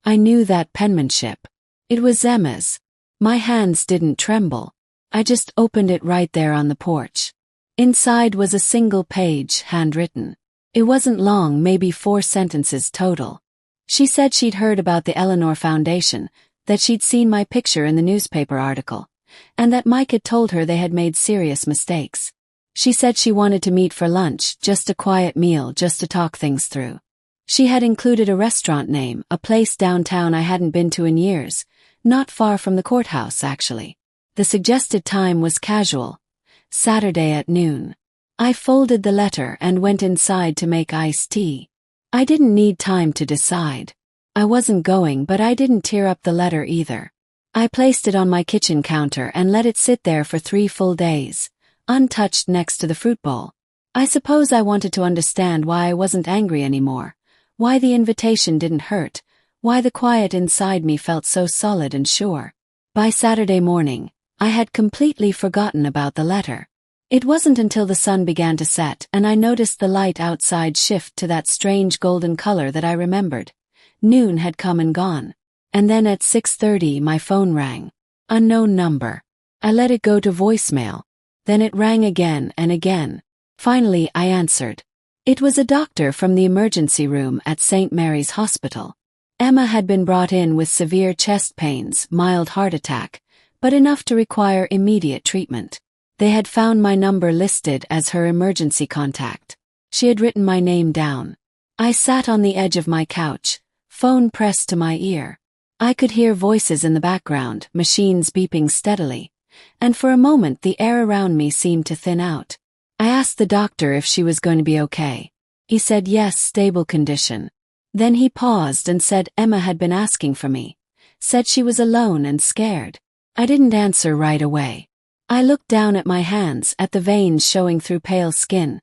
I knew that penmanship. It was Emma's. My hands didn't tremble. I just opened it right there on the porch. Inside was a single page, handwritten. It wasn't long, maybe 4 sentences total. She said she'd heard about the Eleanor Foundation, that she'd seen my picture in the newspaper article, and that Mike had told her they had made serious mistakes. She said she wanted to meet for lunch, just a quiet meal, just to talk things through. She had included a restaurant name, a place downtown I hadn't been to in years, not far from the courthouse, actually. The suggested time was casual, Saturday at noon. I folded the letter and went inside to make iced tea. I didn't need time to decide. I wasn't going, but I didn't tear up the letter either. I placed it on my kitchen counter and let it sit there for 3 full days, untouched next to the fruit bowl. I suppose I wanted to understand why I wasn't angry anymore. Why the invitation didn't hurt, why the quiet inside me felt so solid and sure. By Saturday morning, I had completely forgotten about the letter. It wasn't until the sun began to set and I noticed the light outside shift to that strange golden color that I remembered. Noon had come and gone. And then at 6:30 my phone rang. Unknown number. I let it go to voicemail. Then it rang again and again. Finally I answered. It was a doctor from the emergency room at St. Mary's Hospital. Emma had been brought in with severe chest pains, mild heart attack, but enough to require immediate treatment. They had found my number listed as her emergency contact. She had written my name down. I sat on the edge of my couch, phone pressed to my ear. I could hear voices in the background, machines beeping steadily, and for a moment the air around me seemed to thin out. I asked the doctor if she was going to be okay. He said yes, stable condition. Then he paused and said Emma had been asking for me. Said she was alone and scared. I didn't answer right away. I looked down at my hands, at the veins showing through pale skin,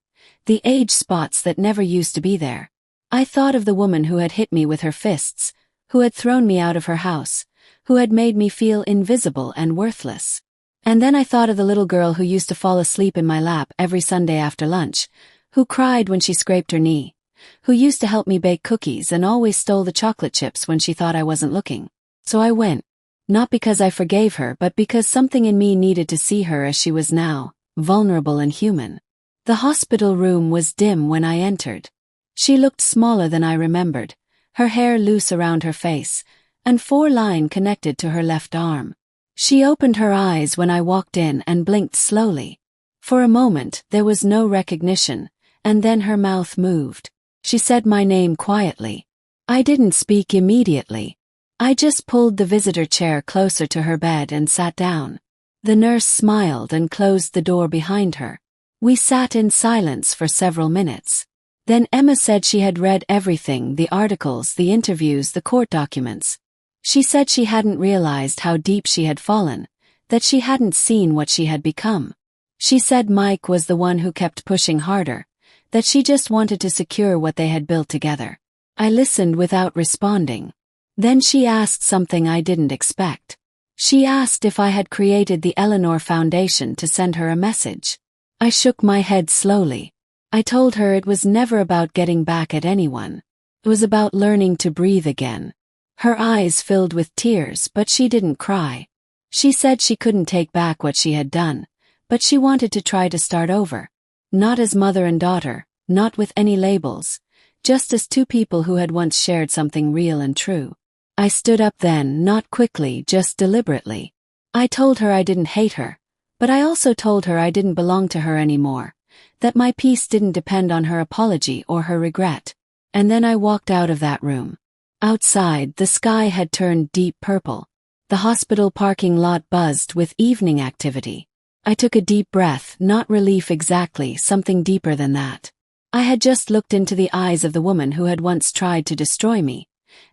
the age spots that never used to be there. I thought of the woman who had hit me with her fists, who had thrown me out of her house, who had made me feel invisible and worthless. And then I thought of the little girl who used to fall asleep in my lap every Sunday after lunch, who cried when she scraped her knee, who used to help me bake cookies and always stole the chocolate chips when she thought I wasn't looking. So I went. Not because I forgave her, but because something in me needed to see her as she was now, vulnerable and human. The hospital room was dim when I entered. She looked smaller than I remembered, her hair loose around her face, and 4-line connected to her left arm. She opened her eyes when I walked in and blinked slowly. For a moment, there was no recognition, and then her mouth moved. She said my name quietly. I didn't speak immediately. I just pulled the visitor chair closer to her bed and sat down. The nurse smiled and closed the door behind her. We sat in silence for several minutes. Then Emma said she had read everything, the articles, the interviews, the court documents. She said she hadn't realized how deep she had fallen, that she hadn't seen what she had become. She said Mike was the one who kept pushing harder, that she just wanted to secure what they had built together. I listened without responding. Then she asked something I didn't expect. She asked if I had created the Eleanor Foundation to send her a message. I shook my head slowly. I told her it was never about getting back at anyone. It was about learning to breathe again. Her eyes filled with tears, but she didn't cry. She said she couldn't take back what she had done, but she wanted to try to start over. Not as mother and daughter, not with any labels, just as two people who had once shared something real and true. I stood up then, not quickly, just deliberately. I told her I didn't hate her, but I also told her I didn't belong to her anymore, that my peace didn't depend on her apology or her regret. And then I walked out of that room. Outside, the sky had turned deep purple. The hospital parking lot buzzed with evening activity. I took a deep breath, not relief exactly, something deeper than that. I had just looked into the eyes of the woman who had once tried to destroy me,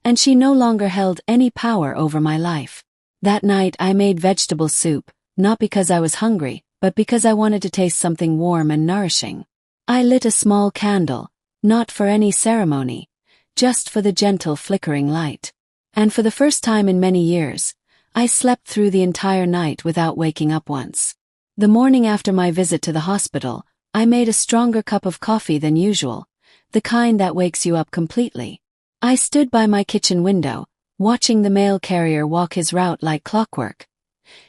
and she no longer held any power over my life. That night I made vegetable soup, not because I was hungry, but because I wanted to taste something warm and nourishing. I lit a small candle, not for any ceremony, just for the gentle flickering light. And for the first time in many years, I slept through the entire night without waking up once. The morning after my visit to the hospital, I made a stronger cup of coffee than usual, the kind that wakes you up completely. I stood by my kitchen window, watching the mail carrier walk his route like clockwork,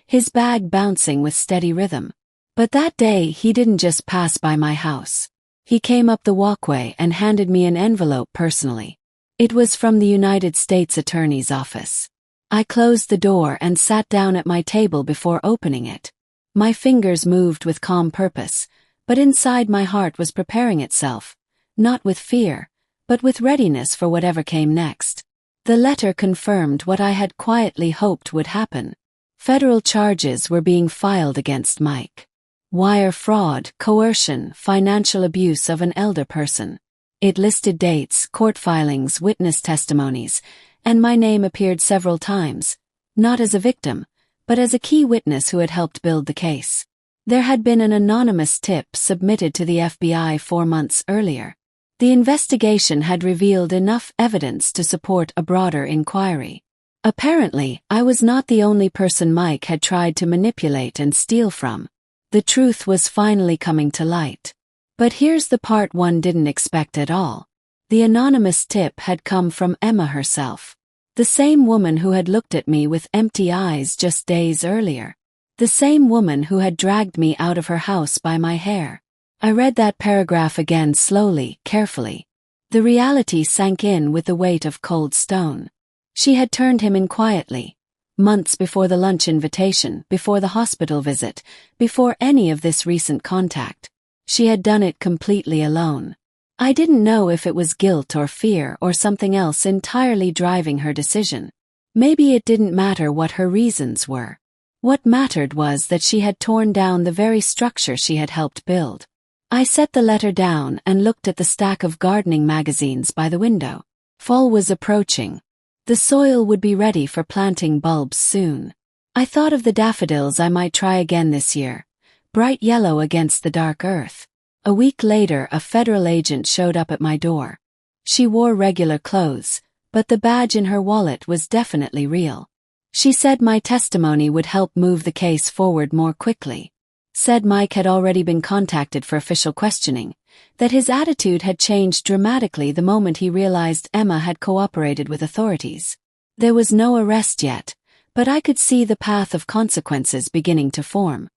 his bag bouncing with steady rhythm. But that day he didn't just pass by my house. He came up the walkway and handed me an envelope personally. It was from the United States Attorney's Office. I closed the door and sat down at my table before opening it. My fingers moved with calm purpose, but inside my heart was preparing itself, not with fear, but with readiness for whatever came next. The letter confirmed what I had quietly hoped would happen. Federal charges were being filed against Mike. Wire fraud, coercion, financial abuse of an elder person. It listed dates, court filings, witness testimonies, and my name appeared several times, not as a victim, but as a key witness who had helped build the case. There had been an anonymous tip submitted to the FBI 4 months earlier. The investigation had revealed enough evidence to support a broader inquiry. Apparently, I was not the only person Mike had tried to manipulate and steal from. The truth was finally coming to light. But here's the part one didn't expect at all. The anonymous tip had come from Emma herself. The same woman who had looked at me with empty eyes just days earlier. The same woman who had dragged me out of her house by my hair. I read that paragraph again slowly, carefully. The reality sank in with the weight of cold stone. She had turned him in quietly, months before the lunch invitation, before the hospital visit, before any of this recent contact. She had done it completely alone. I didn't know if it was guilt or fear or something else entirely driving her decision. Maybe it didn't matter what her reasons were. What mattered was that she had torn down the very structure she had helped build. I set the letter down and looked at the stack of gardening magazines by the window. Fall was approaching. The soil would be ready for planting bulbs soon. I thought of the daffodils I might try again this year, bright yellow against the dark earth. A week later, a federal agent showed up at my door. She wore regular clothes, but the badge in her wallet was definitely real. She said my testimony would help move the case forward more quickly. Said Mike had already been contacted for official questioning, that his attitude had changed dramatically the moment he realized Emma had cooperated with authorities. There was no arrest yet, but I could see the path of consequences beginning to form.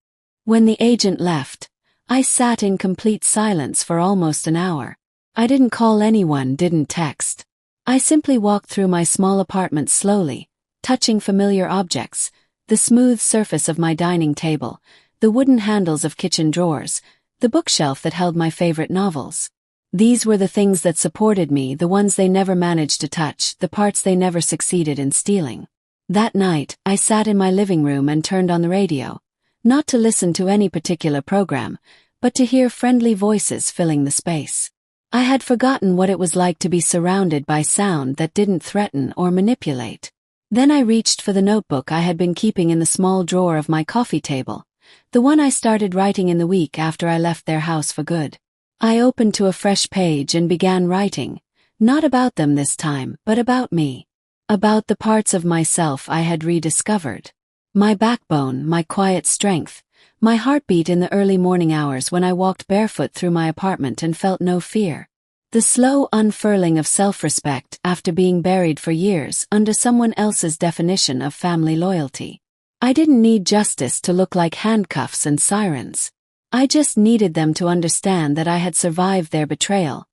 When the agent left, I sat in complete silence for almost an hour. I didn't call anyone, didn't text. I simply walked through my small apartment slowly, touching familiar objects, the smooth surface of my dining table, the wooden handles of kitchen drawers, the bookshelf that held my favorite novels. These were the things that supported me, the ones they never managed to touch, the parts they never succeeded in stealing. That night, I sat in my living room and turned on the radio, not to listen to any particular program, but to hear friendly voices filling the space. I had forgotten what it was like to be surrounded by sound that didn't threaten or manipulate. Then I reached for the notebook I had been keeping in the small drawer of my coffee table, the one I started writing in the week after I left their house for good. I opened to a fresh page and began writing, not about them this time, but about me. About the parts of myself I had rediscovered. My backbone, my quiet strength, my heartbeat in the early morning hours when I walked barefoot through my apartment and felt no fear. The slow unfurling of self-respect after being buried for years under someone else's definition of family loyalty. I didn't need justice to look like handcuffs and sirens. I just needed them to understand that I had survived their betrayal,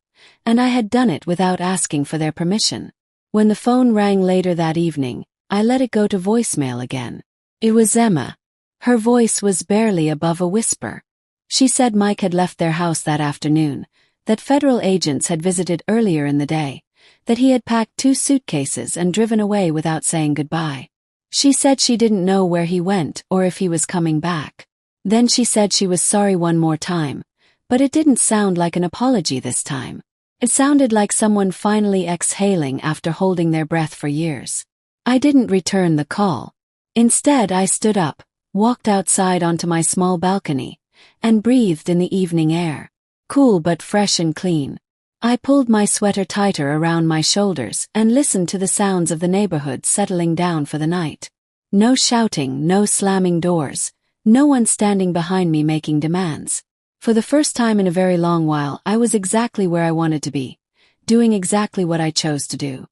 and I had done it without asking for their permission. When the phone rang later that evening, I let it go to voicemail again. It was Emma. Her voice was barely above a whisper. She said Mike had left their house that afternoon, that federal agents had visited earlier in the day, that he had packed 2 suitcases and driven away without saying goodbye. She said she didn't know where he went or if he was coming back. Then she said she was sorry one more time, but it didn't sound like an apology this time. It sounded like someone finally exhaling after holding their breath for years. I didn't return the call. Instead, I stood up, walked outside onto my small balcony, and breathed in the evening air. Cool but fresh and clean. I pulled my sweater tighter around my shoulders and listened to the sounds of the neighborhood settling down for the night. No shouting, no slamming doors, no one standing behind me making demands. For the first time in a very long while, I was exactly where I wanted to be, doing exactly what I chose to do.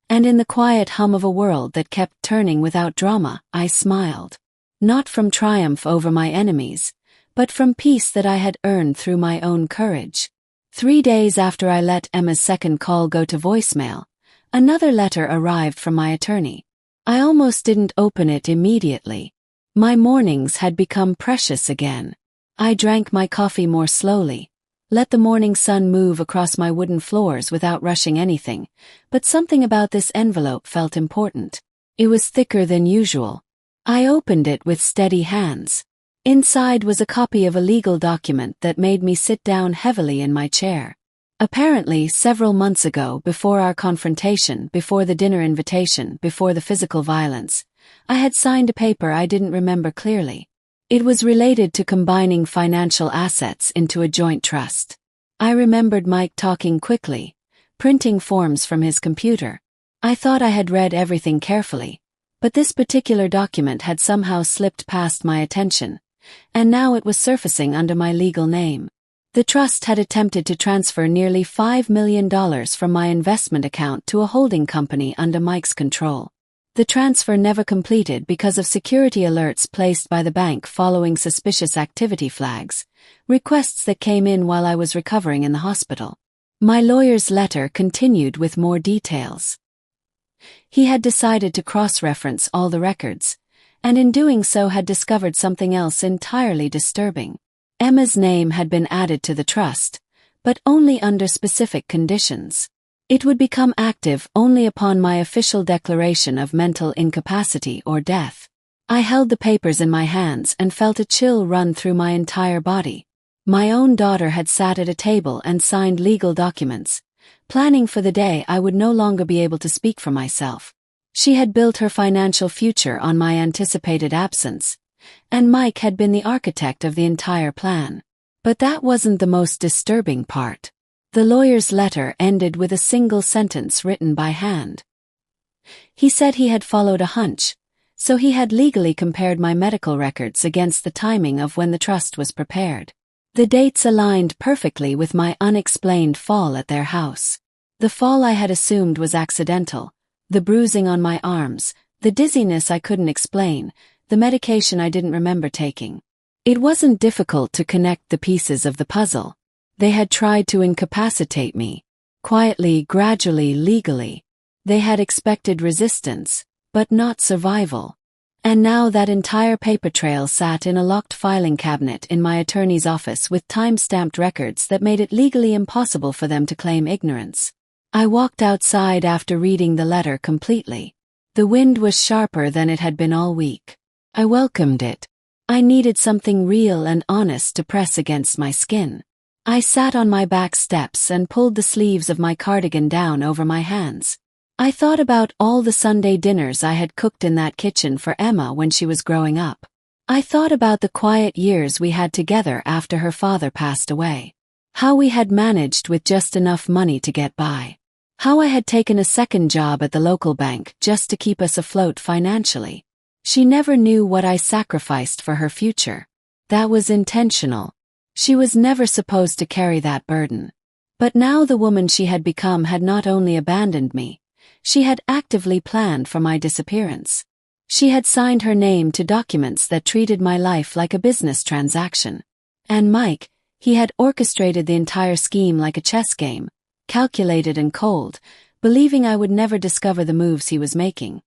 And in the quiet hum of a world that kept turning without drama, I smiled. Not from triumph over my enemies, but from peace that I had earned through my own courage. 3 days after I let Emma's second call go to voicemail, another letter arrived from my attorney. I almost didn't open it immediately. My mornings had become precious again. I drank my coffee more slowly, let the morning sun move across my wooden floors without rushing anything, but something about this envelope felt important. It was thicker than usual. I opened it with steady hands. Inside was a copy of a legal document that made me sit down heavily in my chair. Apparently, several months ago, before our confrontation, before the dinner invitation, before the physical violence, I had signed a paper I didn't remember clearly. It was related to combining financial assets into a joint trust. I remembered Mike talking quickly, printing forms from his computer. I thought I had read everything carefully, but this particular document had somehow slipped past my attention, and now it was surfacing under my legal name. The trust had attempted to transfer nearly $5 million from my investment account to a holding company under Mike's control. The transfer never completed because of security alerts placed by the bank following suspicious activity flags, requests that came in while I was recovering in the hospital. My lawyer's letter continued with more details. He had decided to cross-reference all the records, and in doing so had discovered something else entirely disturbing. Emma's name had been added to the trust, but only under specific conditions. It would become active only upon my official declaration of mental incapacity or death. I held the papers in my hands and felt a chill run through my entire body. My own daughter had sat at a table and signed legal documents, planning for the day I would no longer be able to speak for myself. She had built her financial future on my anticipated absence, and Mike had been the architect of the entire plan. But that wasn't the most disturbing part. The lawyer's letter ended with a single sentence written by hand. He said he had followed a hunch, so he had legally compared my medical records against the timing of when the trust was prepared. The dates aligned perfectly with my unexplained fall at their house. The fall I had assumed was accidental, the bruising on my arms, the dizziness I couldn't explain, the medication I didn't remember taking. It wasn't difficult to connect the pieces of the puzzle. They had tried to incapacitate me. Quietly, gradually, legally. They had expected resistance, but not survival. And now that entire paper trail sat in a locked filing cabinet in my attorney's office with time-stamped records that made it legally impossible for them to claim ignorance. I walked outside after reading the letter completely. The wind was sharper than it had been all week. I welcomed it. I needed something real and honest to press against my skin. I sat on my back steps and pulled the sleeves of my cardigan down over my hands. I thought about all the Sunday dinners I had cooked in that kitchen for Emma when she was growing up. I thought about the quiet years we had together after her father passed away. How we had managed with just enough money to get by. How I had taken a second job at the local bank just to keep us afloat financially. She never knew what I sacrificed for her future. That was intentional. She was never supposed to carry that burden. But now the woman she had become had not only abandoned me, she had actively planned for my disappearance. She had signed her name to documents that treated my life like a business transaction. And Mike, he had orchestrated the entire scheme like a chess game, calculated and cold, believing I would never discover the moves he was making.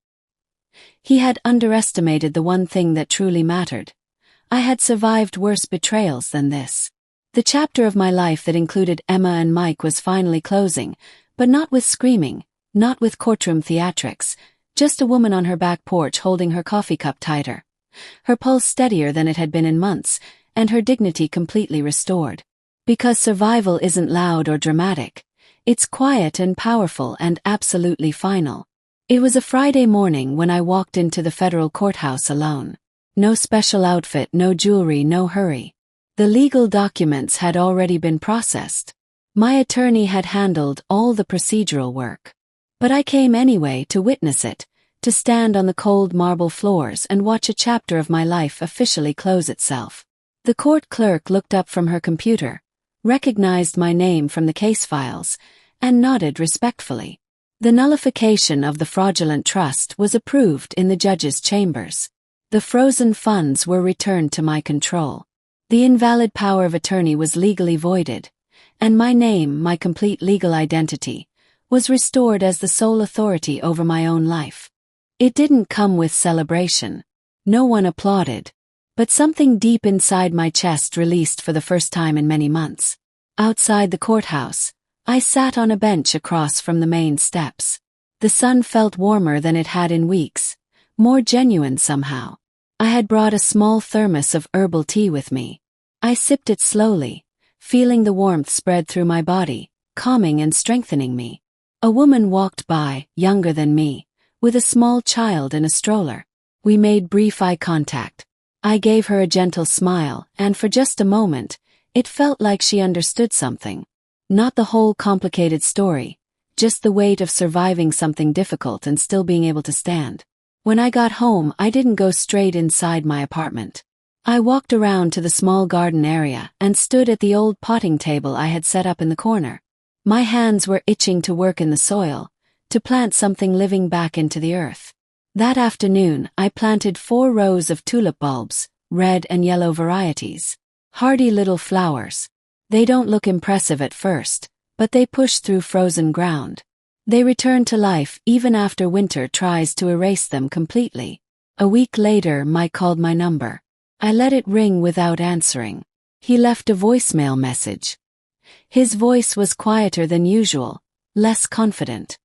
He had underestimated the one thing that truly mattered. I had survived worse betrayals than this. The chapter of my life that included Emma and Mike was finally closing, but not with screaming. Not with courtroom theatrics, just a woman on her back porch holding her coffee cup tighter. Her pulse steadier than it had been in months, and her dignity completely restored. Because survival isn't loud or dramatic. It's quiet and powerful and absolutely final. It was a Friday morning when I walked into the federal courthouse alone. No special outfit, no jewelry, no hurry. The legal documents had already been processed. My attorney had handled all the procedural work. But I came anyway to witness it, to stand on the cold marble floors and watch a chapter of my life officially close itself. The court clerk looked up from her computer, recognized my name from the case files, and nodded respectfully. The nullification of the fraudulent trust was approved in the judge's chambers. The frozen funds were returned to my control. The invalid power of attorney was legally voided, and my name, my complete legal identity, was restored as the sole authority over my own life. It didn't come with celebration. No one applauded. But something deep inside my chest released for the first time in many months. Outside the courthouse, I sat on a bench across from the main steps. The sun felt warmer than it had in weeks, more genuine somehow. I had brought a small thermos of herbal tea with me. I sipped it slowly, feeling the warmth spread through my body, calming and strengthening me. A woman walked by, younger than me, with a small child in a stroller. We made brief eye contact. I gave her a gentle smile, and for just a moment, it felt like she understood something. Not the whole complicated story, just the weight of surviving something difficult and still being able to stand. When I got home, I didn't go straight inside my apartment. I walked around to the small garden area and stood at the old potting table I had set up in the corner. My hands were itching to work in the soil, to plant something living back into the earth. That afternoon, I planted 4 rows of tulip bulbs, red and yellow varieties. Hardy little flowers. They don't look impressive at first, but they push through frozen ground. They return to life even after winter tries to erase them completely. A week later, Mike called my number. I let it ring without answering. He left a voicemail message. His voice was quieter than usual, less confident.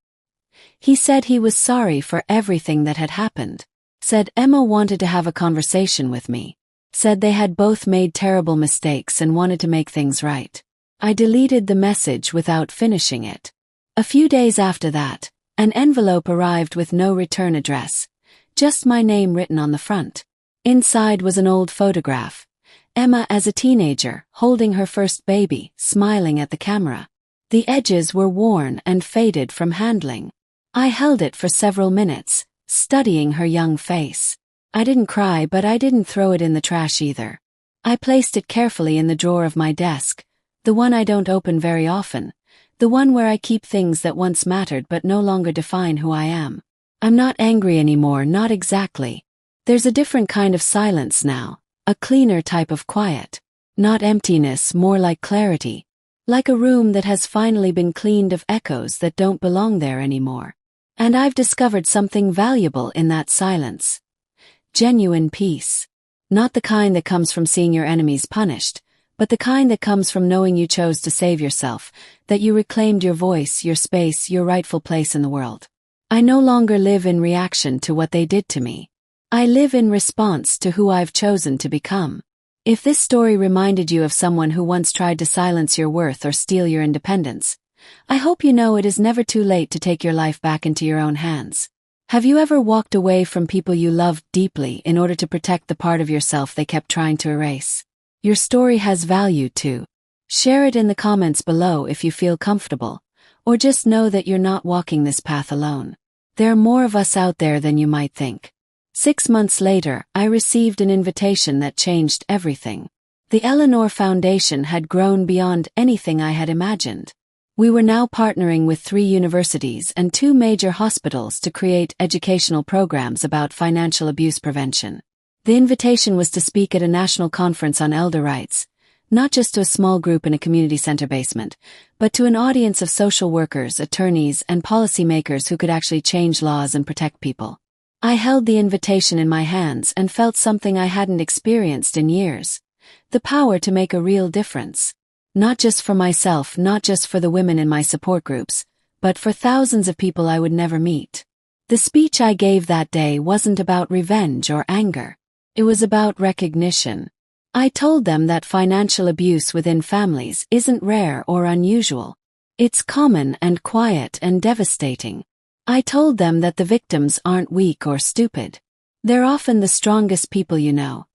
He said he was sorry for everything that had happened. Said Emma wanted to have a conversation with me. said they had both made terrible mistakes and wanted to make things right. I deleted the message without finishing it. A few days after that, an envelope arrived with no return address, just my name written on the front. Inside was an old photograph, Emma as a teenager, holding her first baby, smiling at the camera. The edges were worn and faded from handling. I held it for several minutes, studying her young face. I didn't cry, but I didn't throw it in the trash either. I placed it carefully in the drawer of my desk, the one I don't open very often, the one where I keep things that once mattered but no longer define who I am. I'm not angry anymore, not exactly. There's a different kind of silence now, a cleaner type of quiet. Not emptiness, more like clarity. Like a room that has finally been cleaned of echoes that don't belong there anymore. And I've discovered something valuable in that silence. Genuine peace. Not the kind that comes from seeing your enemies punished, but the kind that comes from knowing you chose to save yourself, that you reclaimed your voice, your space, your rightful place in the world. I no longer live in reaction to what they did to me. I live in response to who I've chosen to become. If this story reminded you of someone who once tried to silence your worth or steal your independence, I hope you know it is never too late to take your life back into your own hands. Have you ever walked away from people you loved deeply in order to protect the part of yourself they kept trying to erase? Your story has value too. Share it in the comments below if you feel comfortable, or just know that you're not walking this path alone. There are more of us out there than you might think. 6 months later, I received an invitation that changed everything. The Eleanor Foundation had grown beyond anything I had imagined. We were now partnering with 3 universities and 2 major hospitals to create educational programs about financial abuse prevention. The invitation was to speak at a national conference on elder rights, not just to a small group in a community center basement, but to an audience of social workers, attorneys, and policymakers who could actually change laws and protect people. I held the invitation in my hands and felt something I hadn't experienced in years. The power to make a real difference. Not just for myself, not just for the women in my support groups, but for thousands of people I would never meet. The speech I gave that day wasn't about revenge or anger. It was about recognition. I told them that financial abuse within families isn't rare or unusual. It's common and quiet and devastating. I told them that the victims aren't weak or stupid. They're often the strongest people you know,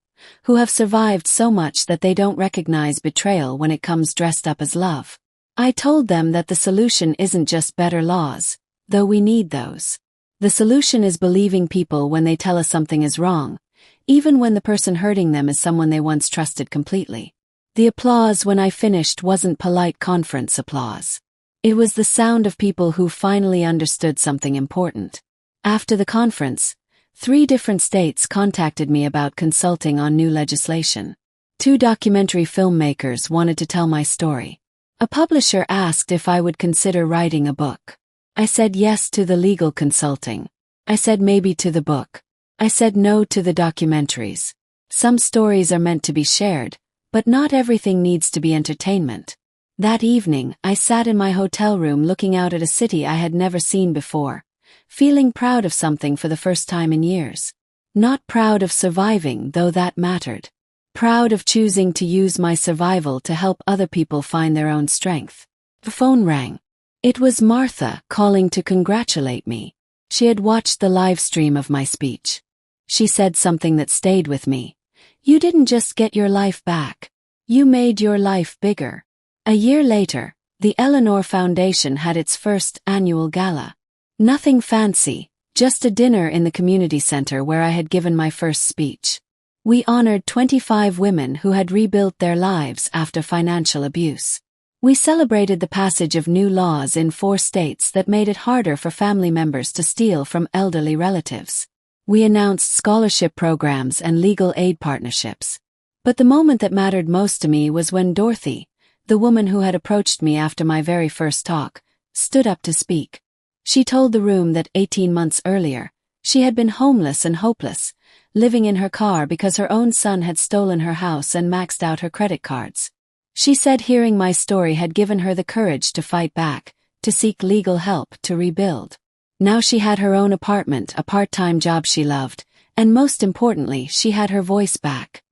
who have survived so much that they don't recognize betrayal when it comes dressed up as love. I told them that the solution isn't just better laws, though we need those. The solution is believing people when they tell us something is wrong, even when the person hurting them is someone they once trusted completely. The applause when I finished wasn't polite conference applause. It was the sound of people who finally understood something important. After the conference, 3 different states contacted me about consulting on new legislation. 2 documentary filmmakers wanted to tell my story. A publisher asked if I would consider writing a book. I said yes to the legal consulting. I said maybe to the book. I said no to the documentaries. Some stories are meant to be shared, but not everything needs to be entertainment. That evening, I sat in my hotel room looking out at a city I had never seen before, feeling proud of something for the first time in years. Not proud of surviving, though that mattered. Proud of choosing to use my survival to help other people find their own strength. The phone rang. It was Martha calling to congratulate me. She had watched the live stream of my speech. She said something that stayed with me. You didn't just get your life back. You made your life bigger. A year later, the Eleanor Foundation had its first annual gala. Nothing fancy, just a dinner in the community center where I had given my first speech. We honored 25 women who had rebuilt their lives after financial abuse. We celebrated the passage of new laws in 4 states that made it harder for family members to steal from elderly relatives. We announced scholarship programs and legal aid partnerships. But the moment that mattered most to me was when Dorothy, the woman who had approached me after my very first talk, stood up to speak. She told the room that 18 months earlier, she had been homeless and hopeless, living in her car because her own son had stolen her house and maxed out her credit cards. She said hearing my story had given her the courage to fight back, to seek legal help, to rebuild. Now she had her own apartment, a part-time job she loved, and most importantly, she had her voice back.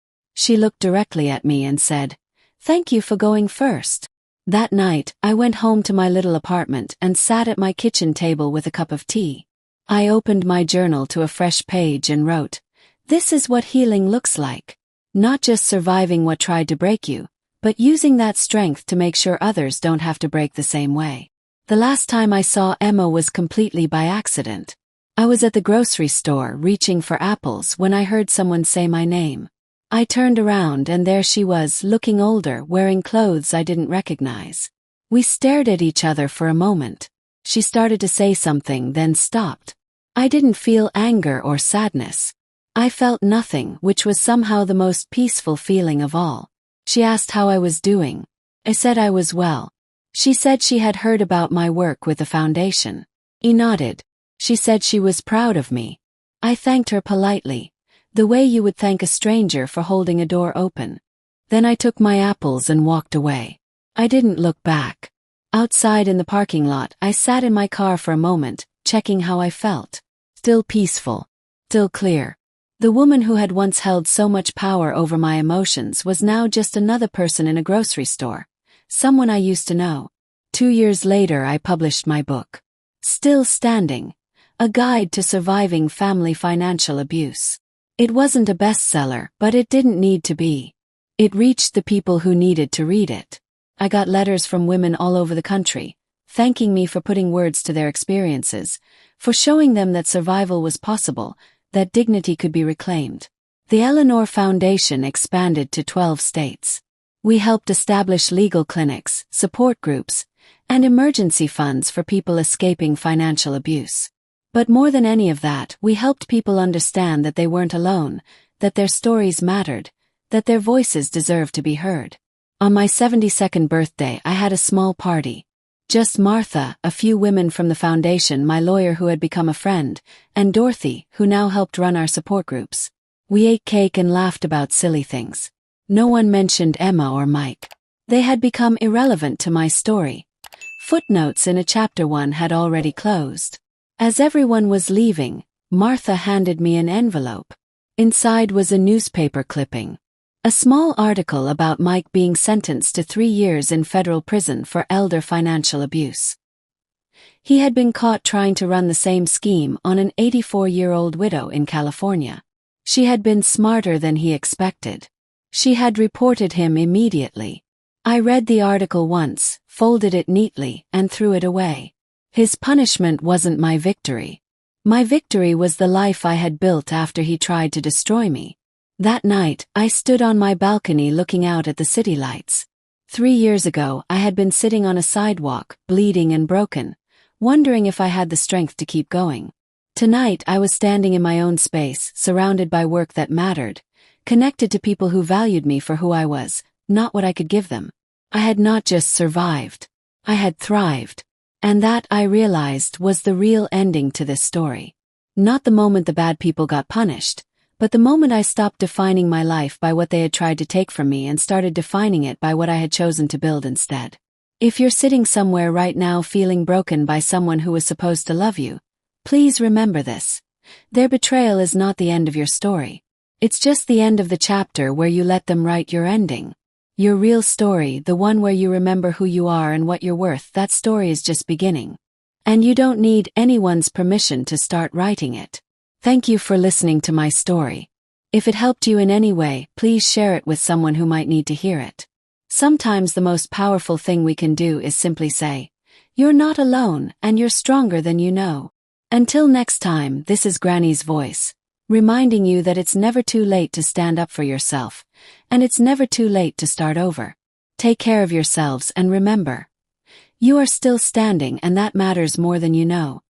She looked directly at me and said, "Thank you for going first." That night, I went home to my little apartment and sat at my kitchen table with a cup of tea. I opened my journal to a fresh page and wrote, "This is what healing looks like. Not just surviving what tried to break you, but using that strength to make sure others don't have to break the same way." The last time I saw Emma was completely by accident. I was at the grocery store reaching for apples when I heard someone say my name. I turned around and there she was, looking older, wearing clothes I didn't recognize. We stared at each other for a moment. She started to say something, then stopped. I didn't feel anger or sadness. I felt nothing, which was somehow the most peaceful feeling of all. She asked how I was doing. I said I was well. She said she had heard about my work with the foundation. I nodded. She said she was proud of me. I thanked her politely, the way you would thank a stranger for holding a door open. Then I took my apples and walked away. I didn't look back. Outside in the parking lot, I sat in my car for a moment, checking how I felt. Still peaceful. Still clear. The woman who had once held so much power over my emotions was now just another person in a grocery store. Someone I used to know. 2 years later, I published my book. Still Standing. A Guide to Surviving Family Financial Abuse. It wasn't a bestseller, but it didn't need to be. It reached the people who needed to read it. I got letters from women all over the country, thanking me for putting words to their experiences, for showing them that survival was possible, that dignity could be reclaimed. The Eleanor Foundation expanded to 12 states. We helped establish legal clinics, support groups, and emergency funds for people escaping financial abuse. But more than any of that, we helped people understand that they weren't alone, that their stories mattered, that their voices deserved to be heard. On my 72nd birthday, I had a small party. Just Martha, a few women from the foundation, my lawyer who had become a friend, and Dorothy, who now helped run our support groups. We ate cake and laughed about silly things. No one mentioned Emma or Mike. They had become irrelevant to my story. Footnotes in a chapter 1 had already closed. As everyone was leaving, Martha handed me an envelope. Inside was a newspaper clipping. A small article about Mike being sentenced to 3 years in federal prison for elder financial abuse. He had been caught trying to run the same scheme on an 84-year-old widow in California. She had been smarter than he expected. She had reported him immediately. I read the article once, folded it neatly, and threw it away. His punishment wasn't my victory. My victory was the life I had built after he tried to destroy me. That night, I stood on my balcony looking out at the city lights. 3 years ago, I had been sitting on a sidewalk, bleeding and broken, wondering if I had the strength to keep going. Tonight, I was standing in my own space, surrounded by work that mattered, connected to people who valued me for who I was, not what I could give them. I had not just survived. I had thrived. And that, I realized, was the real ending to this story. Not the moment the bad people got punished, but the moment I stopped defining my life by what they had tried to take from me and started defining it by what I had chosen to build instead. If you're sitting somewhere right now feeling broken by someone who was supposed to love you, please remember this. Their betrayal is not the end of your story. It's just the end of the chapter where you let them write your ending. Your real story, the one where you remember who you are and what you're worth, that story is just beginning. And you don't need anyone's permission to start writing it. Thank you for listening to my story. If it helped you in any way, please share it with someone who might need to hear it. Sometimes the most powerful thing we can do is simply say, "You're not alone, and you're stronger than you know." Until next time, this is Granny's voice, reminding you that it's never too late to stand up for yourself, and it's never too late to start over. Take care of yourselves and remember, you are still standing, and that matters more than you know.